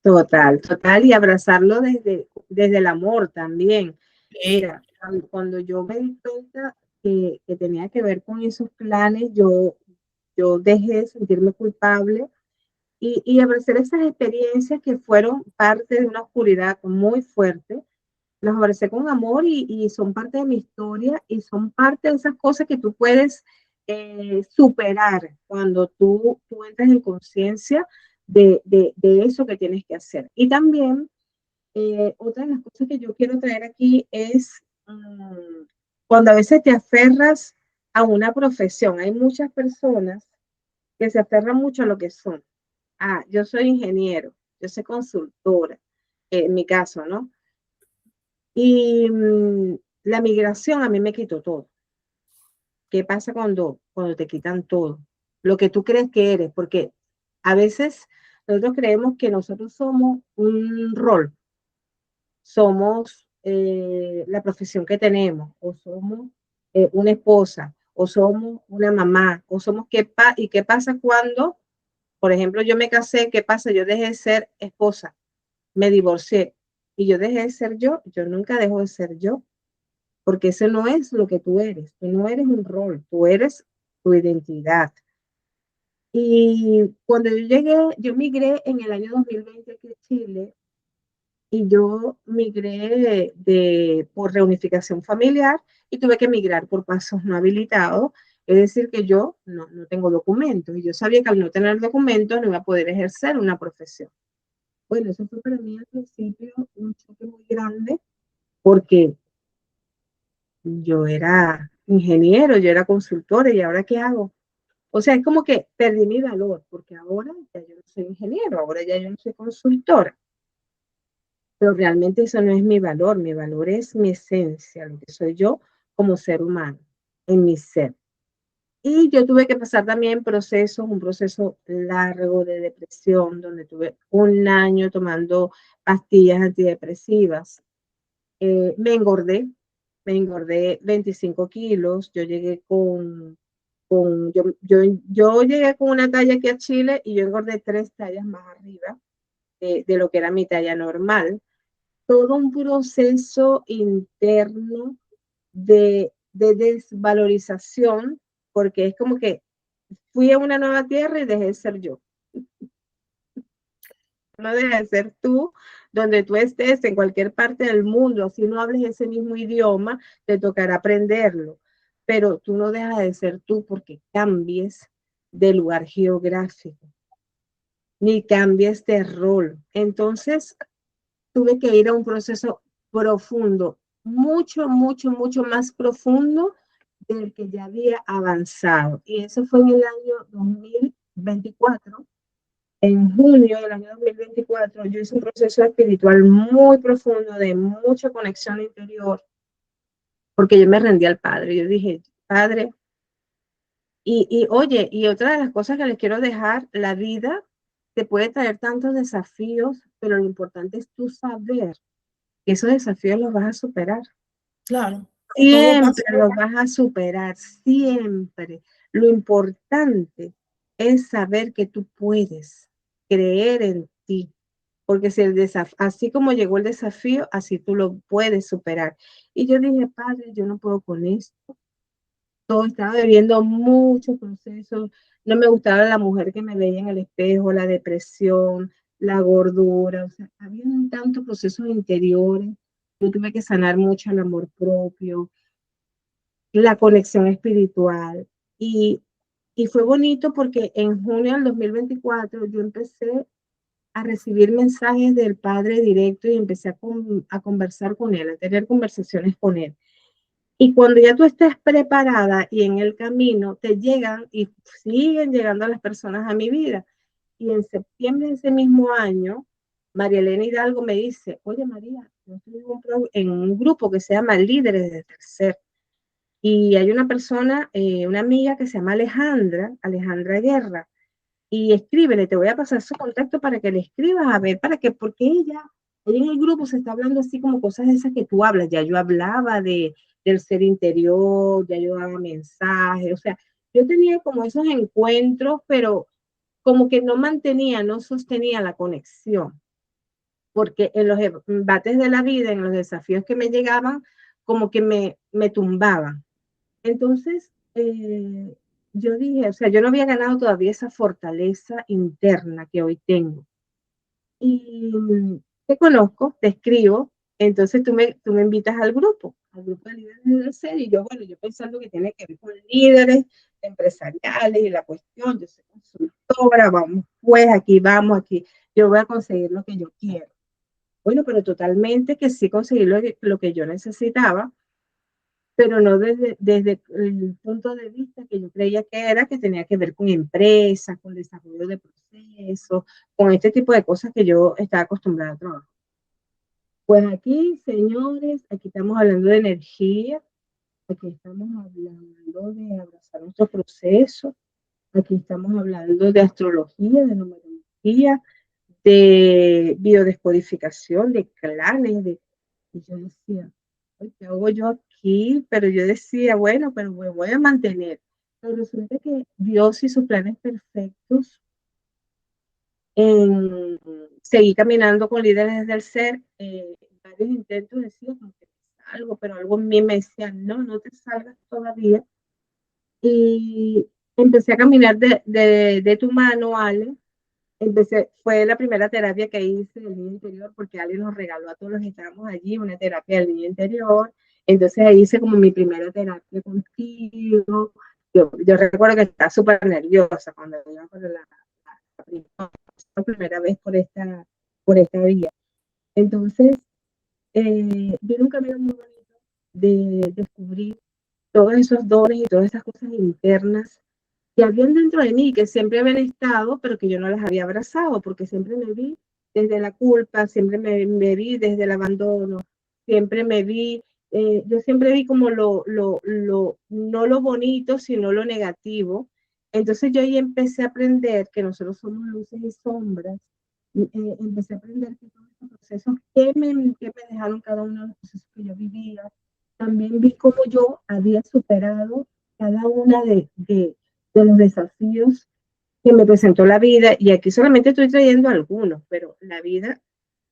Total, total, y abrazarlo desde el amor también. Mira, cuando yo me di cuenta que tenía que ver con esos planes, yo dejé de sentirme culpable y abracé esas experiencias que fueron parte de una oscuridad muy fuerte, las abracé con amor y son parte de mi historia y son parte de esas cosas que tú puedes superar cuando tú entras en conciencia de eso que tienes que hacer. Y también, otra de las cosas que yo quiero traer aquí es cuando a veces te aferras a una profesión. Hay muchas personas que se aferran mucho a lo que son. Ah, yo soy ingeniero, yo soy consultora, en mi caso, ¿no? Y la migración a mí me quitó todo. ¿Qué pasa cuando te quitan todo? Lo que tú crees que eres, porque a veces nosotros creemos que nosotros somos un rol, somos la profesión que tenemos, o somos una esposa, o somos una mamá, o somos ¿y qué pasa cuando, por ejemplo, yo me casé? ¿Qué pasa? Yo dejé de ser esposa, me divorcié y yo dejé de ser yo nunca dejo de ser yo, porque eso no es lo que tú no eres un rol, tú eres tu identidad. Y cuando yo migré en el año 2020 aquí a Chile, y yo migré por reunificación familiar y tuve que migrar por pasos no habilitados, es decir, que yo no tengo documentos y yo sabía que al no tener documentos no iba a poder ejercer una profesión. Bueno, eso fue para mí al principio un choque muy grande porque yo era ingeniero, yo era consultora y ahora ¿qué hago? O sea, es como que perdí mi valor porque ahora ya yo no soy ingeniero, ahora ya yo no soy consultora. Pero realmente eso no es mi valor es mi esencia, lo que soy yo como ser humano, en mi ser. Y yo tuve que pasar también un proceso largo de depresión, donde tuve 1 año tomando pastillas antidepresivas. Me engordé 25 kilos, yo llegué yo llegué con una talla aquí a Chile y yo engordé 3 tallas más arriba de lo que era mi talla normal. Todo un proceso interno de desvalorización, porque es como que fui a una nueva tierra y dejé de ser yo. No deja de ser tú, donde tú estés, en cualquier parte del mundo, si no hables ese mismo idioma, te tocará aprenderlo, pero tú no dejas de ser tú porque cambies de lugar geográfico, ni cambies de rol. Entonces, tuve que ir a un proceso profundo, mucho, mucho, mucho más profundo del que ya había avanzado. Y eso fue en el año 2024. En junio del año 2024, yo hice un proceso espiritual muy profundo, de mucha conexión interior, porque yo me rendí al Padre. Yo dije, Padre, oye, y otra de las cosas que les quiero dejar, la vida te puede traer tantos desafíos, pero lo importante es tú saber que esos desafíos los vas a superar. Claro, todo pasa. Siempre los vas a superar, siempre. Lo importante es saber que tú puedes creer en ti, porque si así como llegó el desafío, así tú lo puedes superar. Y yo dije, Padre, yo no puedo con esto. Todo estaba viviendo muchos procesos. No me gustaba la mujer que me veía en el espejo, la depresión, la gordura. O sea, había tantos procesos interiores. Yo tuve que sanar mucho el amor propio, la conexión espiritual. Y Y fue bonito porque en junio del 2024 yo empecé a recibir mensajes del Padre directo y empecé a conversar con él, a tener conversaciones con él. Y cuando ya tú estés preparada y en el camino, te llegan y siguen llegando las personas a mi vida. Y en septiembre de ese mismo año, María Elena Hidalgo me dice, oye María, yo estoy en un grupo que se llama Líderes de Tercer. Y hay una persona, una amiga que se llama Alejandra Guerra, y escríbele, te voy a pasar su contacto para que le escribas a ver, para que, porque ella en el grupo se está hablando así como cosas de esas que tú hablas, ya yo hablaba del ser interior, ya yo daba mensajes, o sea, yo tenía como esos encuentros, pero como que no mantenía, no sostenía la conexión, porque en los embates de la vida, en los desafíos que me llegaban, como que me tumbaban. Entonces, yo dije, o sea, yo no había ganado todavía esa fortaleza interna que hoy tengo. Y te conozco, te escribo, entonces tú me invitas al grupo de líderes del ser, y yo, bueno, yo pensando que tiene que ver con líderes empresariales y la cuestión, yo soy consultora, vamos, pues aquí vamos, aquí, yo voy a conseguir lo que yo quiero. Bueno, pero totalmente que sí conseguí lo que yo necesitaba, pero no desde el punto de vista que yo creía que era, que tenía que ver con empresas, con desarrollo de procesos, con este tipo de cosas que yo estaba acostumbrada a trabajar. Pues aquí, señores, aquí estamos hablando de energía, aquí estamos hablando de abrazar nuestro proceso, aquí estamos hablando de astrología, de numerología, de biodescodificación, de clanes, y yo decía, ¿qué hago yo aquí? Pero yo decía, bueno, pero me voy a mantener. Pero resulta que Dios y sus planes perfectos, en, seguí caminando con líderes del ser, varios intentos decía, como que salgo, pero algo en mí me decía, no, no te salgas todavía. Y empecé a caminar de tu mano, Ale. Fue la primera terapia que hice del niño interior, porque alguien nos regaló a todos los que estábamos allí una terapia del niño interior. Entonces ahí hice como mi primera terapia contigo. Yo recuerdo que estaba súper nerviosa cuando iba por la primera vez por esta vía. Entonces, vi un camino muy bonito de descubrir todos esos dones y todas esas cosas internas que habían dentro de mí, que siempre habían estado, pero que yo no las había abrazado, porque siempre me vi desde la culpa, siempre me vi desde el abandono, siempre me vi, yo siempre vi como no lo bonito, sino lo negativo. Entonces yo ahí empecé a aprender que nosotros somos luces y sombras. Empecé a aprender que todos estos procesos que me dejaron cada uno de los procesos que yo vivía, también vi cómo yo había superado cada una de los desafíos que me presentó la vida, y aquí solamente estoy trayendo algunos, pero la vida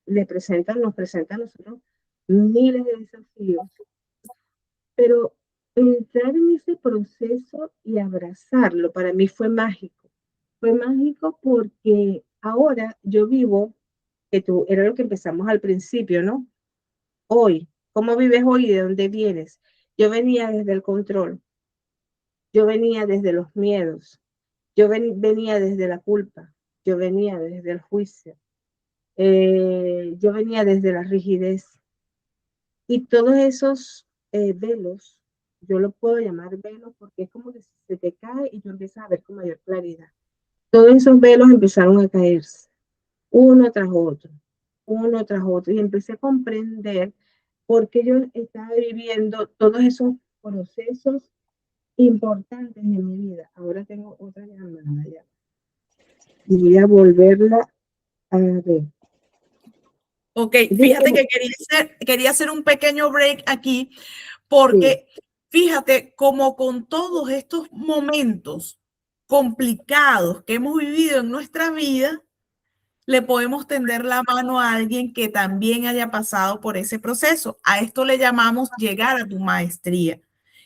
nos presenta a nosotros miles de desafíos, pero entrar en ese proceso y abrazarlo para mí fue mágico porque ahora yo vivo, que tú, era lo que empezamos al principio, ¿no? Hoy, ¿cómo vives hoy y de dónde vienes? Yo venía desde el control, yo venía desde los miedos, yo venía desde la culpa, yo venía desde el juicio, yo venía desde la rigidez. Y todos esos velos, yo lo puedo llamar velos porque es como que se te cae y tú empiezas a ver con mayor claridad. Todos esos velos empezaron a caerse, uno tras otro, uno tras otro. Y empecé a comprender por qué yo estaba viviendo todos esos procesos importantes en mi vida. Ahora tengo otra llamada ya. Y voy a volverla a ver. Ok, fíjate que quería hacer un pequeño break aquí, porque fíjate como con todos estos momentos complicados que hemos vivido en nuestra vida, le podemos tender la mano a alguien que también haya pasado por ese proceso. A esto le llamamos llegar a tu maestría,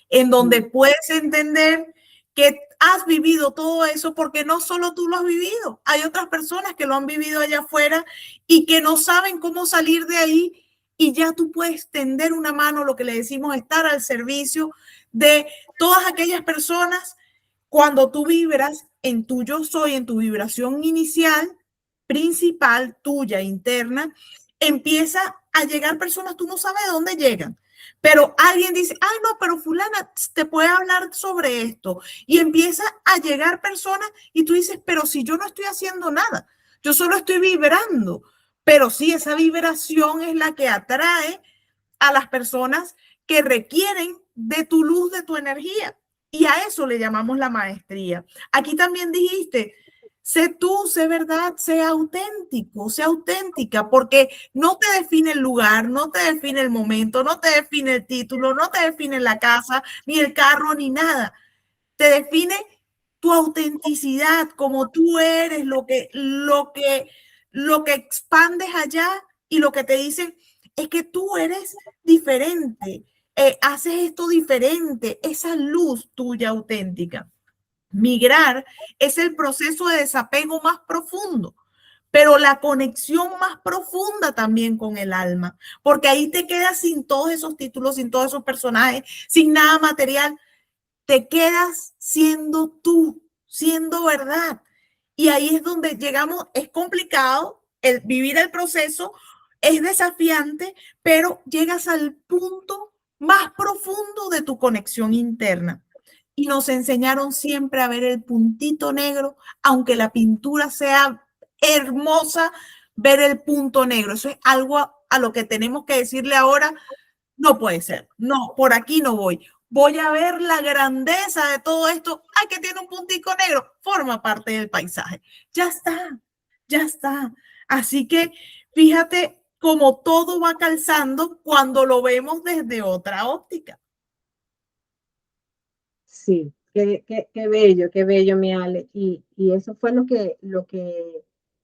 en donde puedes entender que has vivido todo eso, porque no solo tú lo has vivido, hay otras personas que lo han vivido allá afuera y que no saben cómo salir de ahí, y ya tú puedes tender una mano, lo que le decimos, estar al servicio de todas aquellas personas Cuando tú vibras en tu yo soy, en tu vibración inicial, principal, tuya, interna, empieza a llegar personas, tú no sabes de dónde llegan. Pero alguien dice, ay, no, pero fulana te puede hablar sobre esto. Y empieza a llegar personas y tú dices, pero si yo no estoy haciendo nada, yo solo estoy vibrando. Pero sí, esa vibración es la que atrae a las personas que requieren de tu luz, de tu energía. Y a eso le llamamos la maestría. Aquí también dijiste, sé tú, sé verdad, sé auténtico, sé auténtica, porque no te define el lugar, no te define el momento, no te define el título, no te define la casa, ni el carro, ni nada. Te define tu autenticidad, como tú eres, lo que expandes allá y lo que te dicen es que tú eres diferente, haces esto diferente, esa luz tuya auténtica. Migrar es el proceso de desapego más profundo, pero la conexión más profunda también con el alma, porque ahí te quedas sin todos esos títulos, sin todos esos personajes, sin nada material, te quedas siendo tú, siendo verdad. Y ahí es donde llegamos, es complicado, el vivir el proceso es desafiante, pero llegas al punto más profundo de tu conexión interna. Y nos enseñaron siempre a ver el puntito negro, aunque la pintura sea hermosa, ver el punto negro. Eso es algo a lo que tenemos que decirle ahora, no puede ser, no, por aquí no voy. Voy a ver la grandeza de todo esto. Ay, que tiene un puntico negro, forma parte del paisaje. Ya está, ya está. Así que fíjate cómo todo va calzando cuando lo vemos desde otra óptica. Sí, qué bello, mi Ale. Y eso fue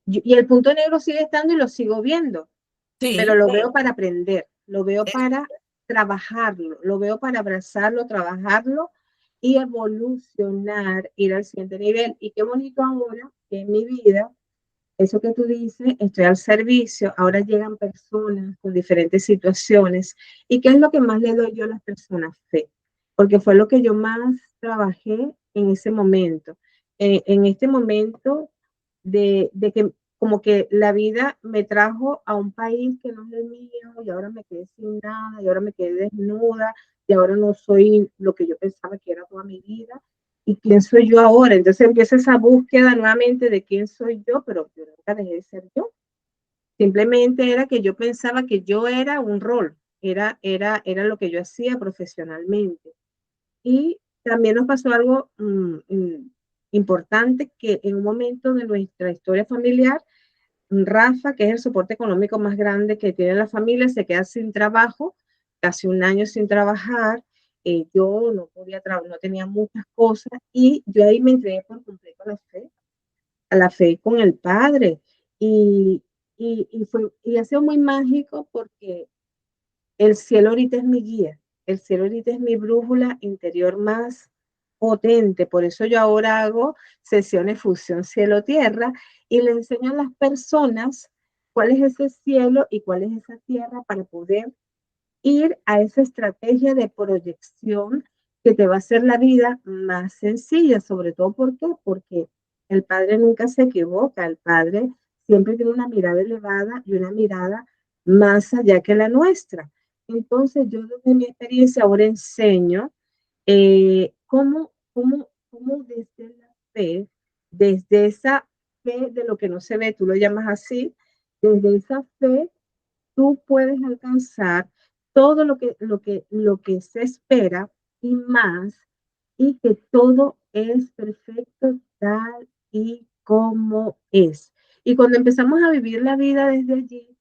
y el punto negro sigue estando y lo sigo viendo, pero Sí, lo veo para aprender, lo veo para trabajarlo, lo veo para abrazarlo, trabajarlo y evolucionar, ir al siguiente nivel. Y qué bonito ahora que en mi vida, eso que tú dices, estoy al servicio, ahora llegan personas con diferentes situaciones. ¿Y qué es lo que más le doy yo a las personas? Fe, porque fue lo que yo más trabajé en ese momento. En este momento de que como que la vida me trajo a un país que no es el mío y ahora me quedé sin nada y ahora me quedé desnuda y ahora no soy lo que yo pensaba que era toda mi vida. ¿Y quién soy yo ahora? Entonces empieza esa búsqueda nuevamente de quién soy yo, pero yo nunca dejé de ser yo. Simplemente era que yo pensaba que yo era un rol, era lo que yo hacía profesionalmente. Y también nos pasó algo importante que en un momento de nuestra historia familiar, Rafa, que es el soporte económico más grande que tiene la familia, se queda sin trabajo, casi un año sin trabajar. Yo no podía trabajar, no tenía muchas cosas y yo ahí me entregué por completo a la fe con el Padre. Y, y ha sido muy mágico porque el cielo ahorita es mi guía, el cielo ahorita es mi brújula interior más potente. Por eso yo ahora hago sesiones fusión cielo-tierra y le enseño a las personas cuál es ese cielo y cuál es esa tierra para poder ir a esa estrategia de proyección que te va a hacer la vida más sencilla, sobre todo ¿por qué? Porque el Padre nunca se equivoca, el Padre siempre tiene una mirada elevada y una mirada más allá que la nuestra. Entonces yo desde mi experiencia ahora enseño cómo desde la fe, desde esa fe de lo que no se ve, tú lo llamas así, desde esa fe tú puedes alcanzar todo lo que se espera y más, y que todo es perfecto tal y como es. Y cuando empezamos a vivir la vida desde allí,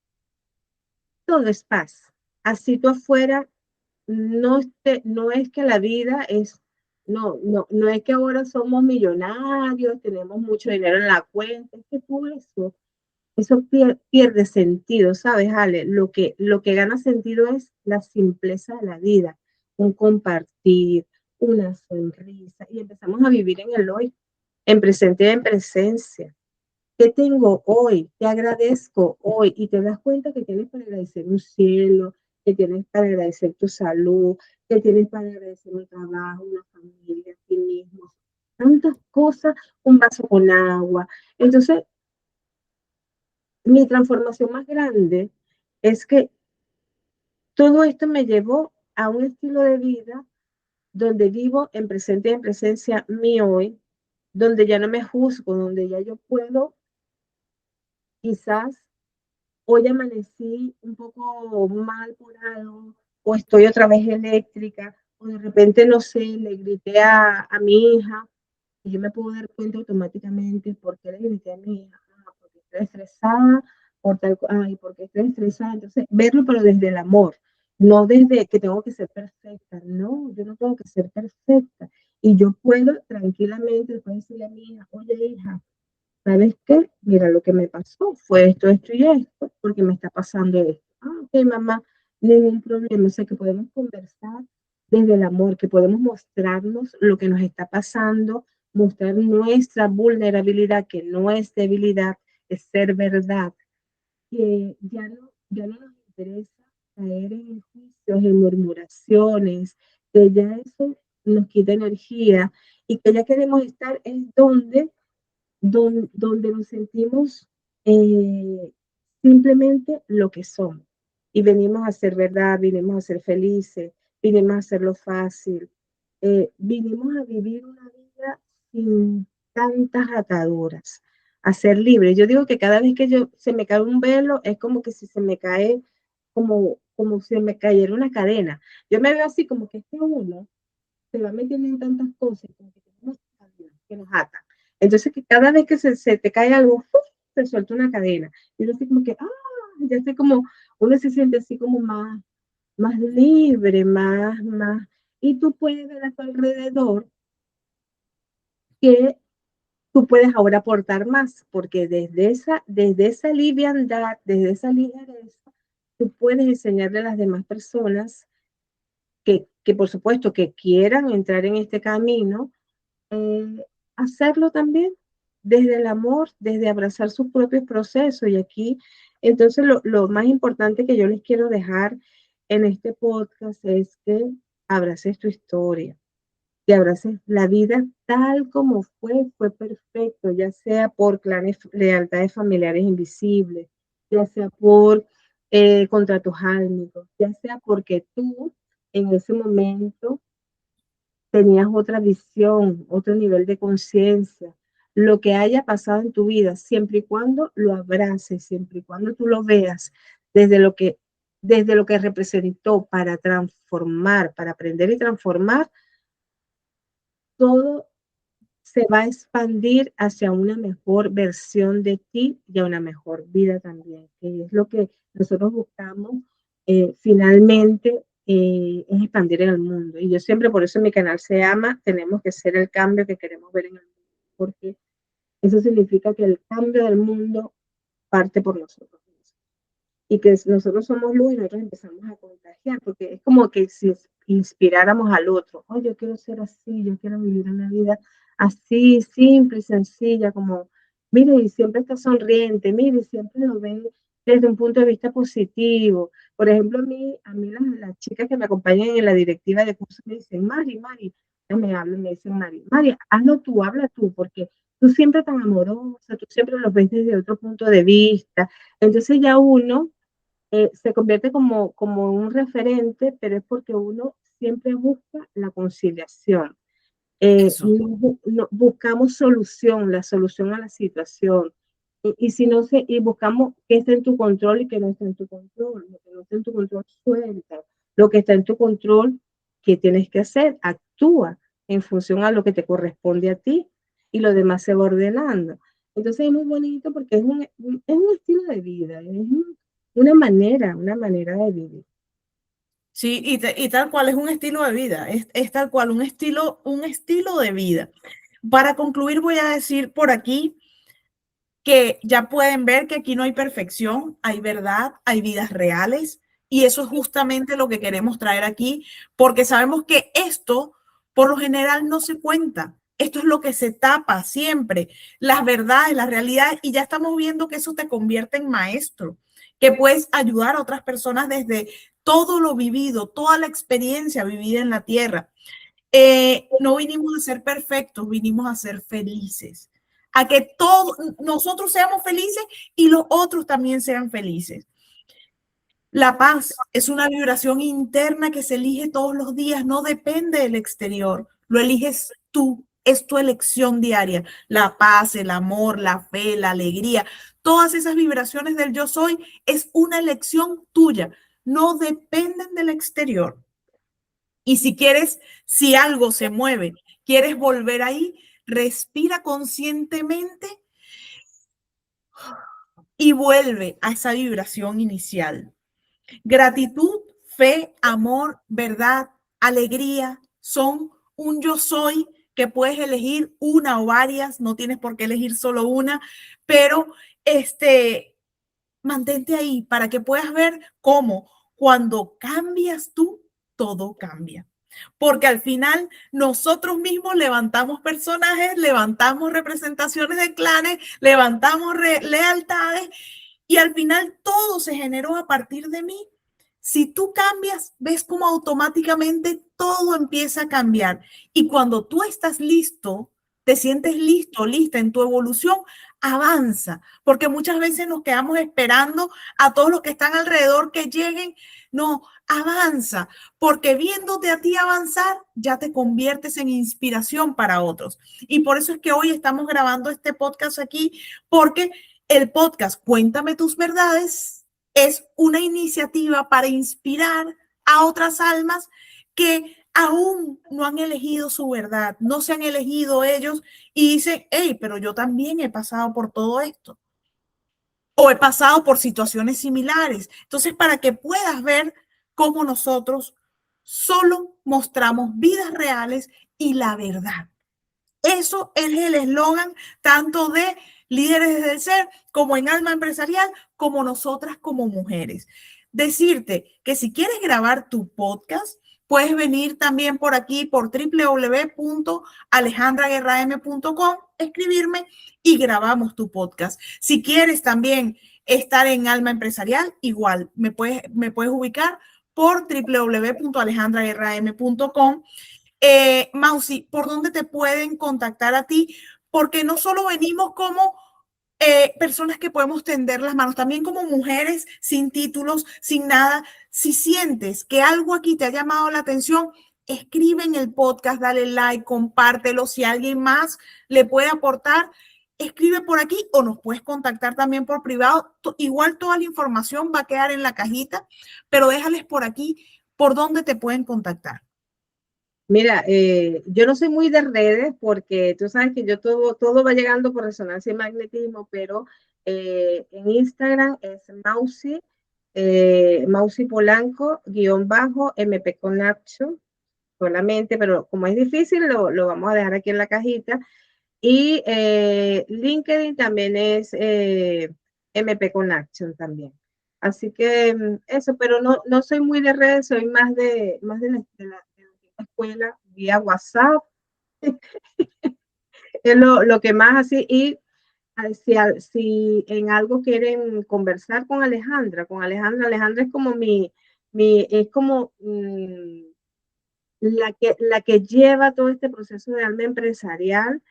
todo es paz. Así tú afuera, no es que la vida es, no es que ahora somos millonarios, tenemos mucho dinero en la cuenta, es que tú eso pierde sentido, ¿sabes, Ale? Lo que gana sentido es la simpleza de la vida, un compartir, una sonrisa, y empezamos a vivir en el hoy, en presente y en presencia. ¿Qué tengo hoy? ¿Qué agradezco hoy? Y te das cuenta que tienes para agradecer un cielo, que tienes para agradecer tu salud, que tienes para agradecer un trabajo, una familia, a ti mismo. tantas cosas, un vaso con agua. Entonces, mi transformación más grande es que todo esto me llevó a un estilo de vida donde vivo en presente y en presencia mi hoy, donde ya no me juzgo, donde ya yo puedo, quizás hoy amanecí un poco mal por algo, o estoy otra vez eléctrica, o de repente, no sé, le grité a mi hija, y yo me puedo dar cuenta automáticamente por qué le grité a mi hija, porque estoy estresada, porque estoy estresada. Entonces, verlo pero desde el amor, no desde que tengo que ser perfecta. No, yo no tengo que ser perfecta. Y yo puedo tranquilamente después decirle a mi hija, oye hija, ¿sabes qué? Mira, lo que me pasó fue esto, esto y esto, porque me está pasando esto. Ok, mamá, ningún problema. O sea, que podemos conversar desde el amor, que podemos mostrarnos lo que nos está pasando, mostrar nuestra vulnerabilidad, que no es debilidad, es ser verdad, que ya no nos interesa caer en juicios, en murmuraciones, que ya eso nos quita energía y que ya queremos estar en donde nos sentimos eh, simplemente lo que somos. Y venimos a ser verdad, vinimos a ser felices, vinimos a hacerlo fácil, vinimos a vivir una vida sin tantas ataduras, a ser libre. Yo digo que cada vez que se me cae un velo, es como que si se me cae, como si me cayera una cadena. Yo me veo así como que este uno se va metiendo en tantas cosas como que tenemos cadenas que nos atan. Entonces, que cada vez que se te cae algo, ¡uf! Se suelta una cadena. Y uno así como que, ya estoy como, uno se siente así como más libre, más. Y tú puedes ver a tu alrededor que tú puedes ahora aportar más, porque desde esa liviandad, desde esa ligereza, tú puedes enseñarle a las demás personas que por supuesto que quieran entrar en este camino, hacerlo también desde el amor, desde abrazar sus propios procesos. Y aquí, entonces, lo más importante que yo les quiero dejar en este podcast es que abraces tu historia, que abraces la vida tal como fue perfecto, ya sea por clanes, lealtades familiares invisibles, ya sea por contratos álmicos, ya sea porque tú en ese momento tenías otra visión, otro nivel de conciencia, lo que haya pasado en tu vida, siempre y cuando lo abraces, siempre y cuando tú lo veas desde desde lo que representó para transformar, para aprender y transformar, todo se va a expandir hacia una mejor versión de ti y a una mejor vida también, que es lo que nosotros buscamos finalmente, es expandir en el mundo. Y yo siempre, por eso mi canal se llama Tenemos que ser el cambio que queremos ver en el mundo, porque eso significa que el cambio del mundo parte por nosotros mismos. Y que nosotros somos luz y nosotros empezamos a contagiar, porque es como que si inspiráramos al otro, oh, yo quiero ser así, yo quiero vivir una vida así, simple y sencilla, como, mire, y siempre está sonriente, mire, y siempre lo ven desde un punto de vista positivo. Por ejemplo, a mí las chicas que me acompañan en la directiva de curso me dicen, Mari, me hablan, me dicen, Mari, hazlo tú, habla tú, porque tú siempre tan amorosa, tú siempre los ves desde otro punto de vista. Entonces ya uno se convierte como un referente, pero es porque uno siempre busca la conciliación. Eso. No, buscamos solución, la solución a la situación. Y si no se, y buscamos qué está en tu control y qué no está en tu control. Lo que no está en tu control, suelta. Lo que está en tu control, ¿qué tienes que hacer? Actúa en función a lo que te corresponde a ti y lo demás se va ordenando. Entonces es muy bonito porque es un estilo de vida, es una manera de vivir. Sí, y tal cual es un estilo de vida, es tal cual un estilo de vida. Para concluir, voy a decir por aquí que ya pueden ver que aquí no hay perfección, hay verdad, hay vidas reales, y eso es justamente lo que queremos traer aquí, porque sabemos que esto, por lo general, no se cuenta. Esto es lo que se tapa siempre, las verdades, las realidades, y ya estamos viendo que eso te convierte en maestro, que puedes ayudar a otras personas desde todo lo vivido, toda la experiencia vivida en la tierra. No vinimos a ser perfectos, vinimos a ser felices. A que todos nosotros seamos felices y los otros también sean felices. La paz es una vibración interna que se elige todos los días, no depende del exterior, lo eliges tú, es tu elección diaria. La paz, el amor, la fe, la alegría, todas esas vibraciones del yo soy es una elección tuya, no dependen del exterior. Y si quieres, si algo se mueve, quieres volver ahí, respira conscientemente y vuelve a esa vibración inicial. Gratitud, fe, amor, verdad, alegría son un yo soy que puedes elegir una o varias, no tienes por qué elegir solo una, pero mantente ahí para que puedas ver cómo cuando cambias tú, todo cambia. Porque al final nosotros mismos levantamos personajes, levantamos representaciones de clanes, levantamos lealtades y al final todo se generó a partir de mí. Si tú cambias, ves cómo automáticamente todo empieza a cambiar. Y cuando tú estás listo, te sientes listo, lista en tu evolución, avanza. Porque muchas veces nos quedamos esperando a todos los que están alrededor que lleguen. No, avanza. Porque viéndote a ti avanzar, ya te conviertes en inspiración para otros. Y por eso es que hoy estamos grabando este podcast aquí, porque el podcast Cuéntame tus verdades es una iniciativa para inspirar a otras almas que aún no han elegido su verdad, no se han elegido ellos y dicen, hey, pero yo también he pasado por todo esto o he pasado por situaciones similares. Entonces, para que puedas ver cómo nosotros solo mostramos vidas reales y la verdad. Eso es el eslogan tanto de Líderes desde el Ser como en Alma Empresarial, como nosotras como mujeres. Decirte que si quieres grabar tu podcast, puedes venir también por aquí por www.alejandraguerram.com, escribirme y grabamos tu podcast. Si quieres también estar en Alma Empresarial, igual me puedes ubicar por www.alejandraguerram.com. Mausi, ¿por dónde te pueden contactar a ti? Porque no solo venimos como personas que podemos tender las manos, también como mujeres sin títulos, sin nada. Si sientes que algo aquí te ha llamado la atención, escribe en el podcast, dale like, compártelo. Si alguien más le puede aportar, escribe por aquí o nos puedes contactar también por privado. Igual toda la información va a quedar en la cajita, pero déjales por aquí por dónde te pueden contactar. Mira, yo no soy muy de redes porque tú sabes que yo todo va llegando por resonancia y magnetismo, pero en Instagram es Mausi Polanco, _MP con Nacho, solamente, pero como es difícil, lo vamos a dejar aquí en la cajita. Y LinkedIn también es MP con Action también. Así que eso, pero no soy muy de redes, soy más de la escuela vía WhatsApp. Es lo que más así. Y si en algo quieren conversar con Alejandra, Alejandra es como es como la que lleva todo este proceso de alma empresarial.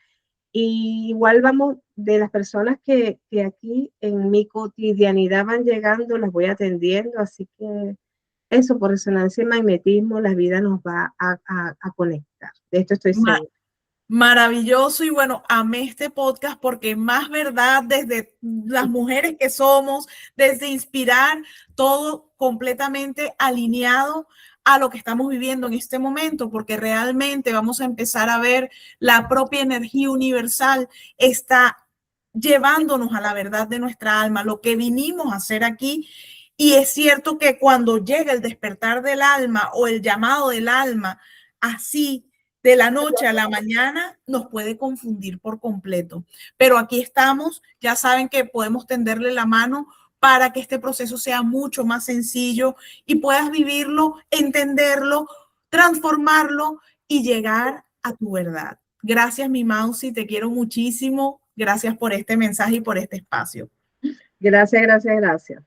Y igual vamos, de las personas que aquí en mi cotidianidad van llegando, las voy atendiendo, así que eso, por resonancia y magnetismo, la vida nos va a conectar. De esto estoy segura. Maravilloso y bueno, amé este podcast porque más verdad desde las mujeres que somos, desde inspirar, todo completamente alineado a lo que estamos viviendo en este momento, porque realmente vamos a empezar a ver la propia energía universal está llevándonos a la verdad de nuestra alma, lo que vinimos a hacer aquí. Y es cierto que cuando llega el despertar del alma o el llamado del alma, así de la noche a la mañana nos puede confundir por completo. Pero aquí estamos, ya saben que podemos tenderle la mano para que este proceso sea mucho más sencillo y puedas vivirlo, entenderlo, transformarlo y llegar a tu verdad. Gracias, mi Mausi, te quiero muchísimo. Gracias por este mensaje y por este espacio. Gracias, gracias, gracias.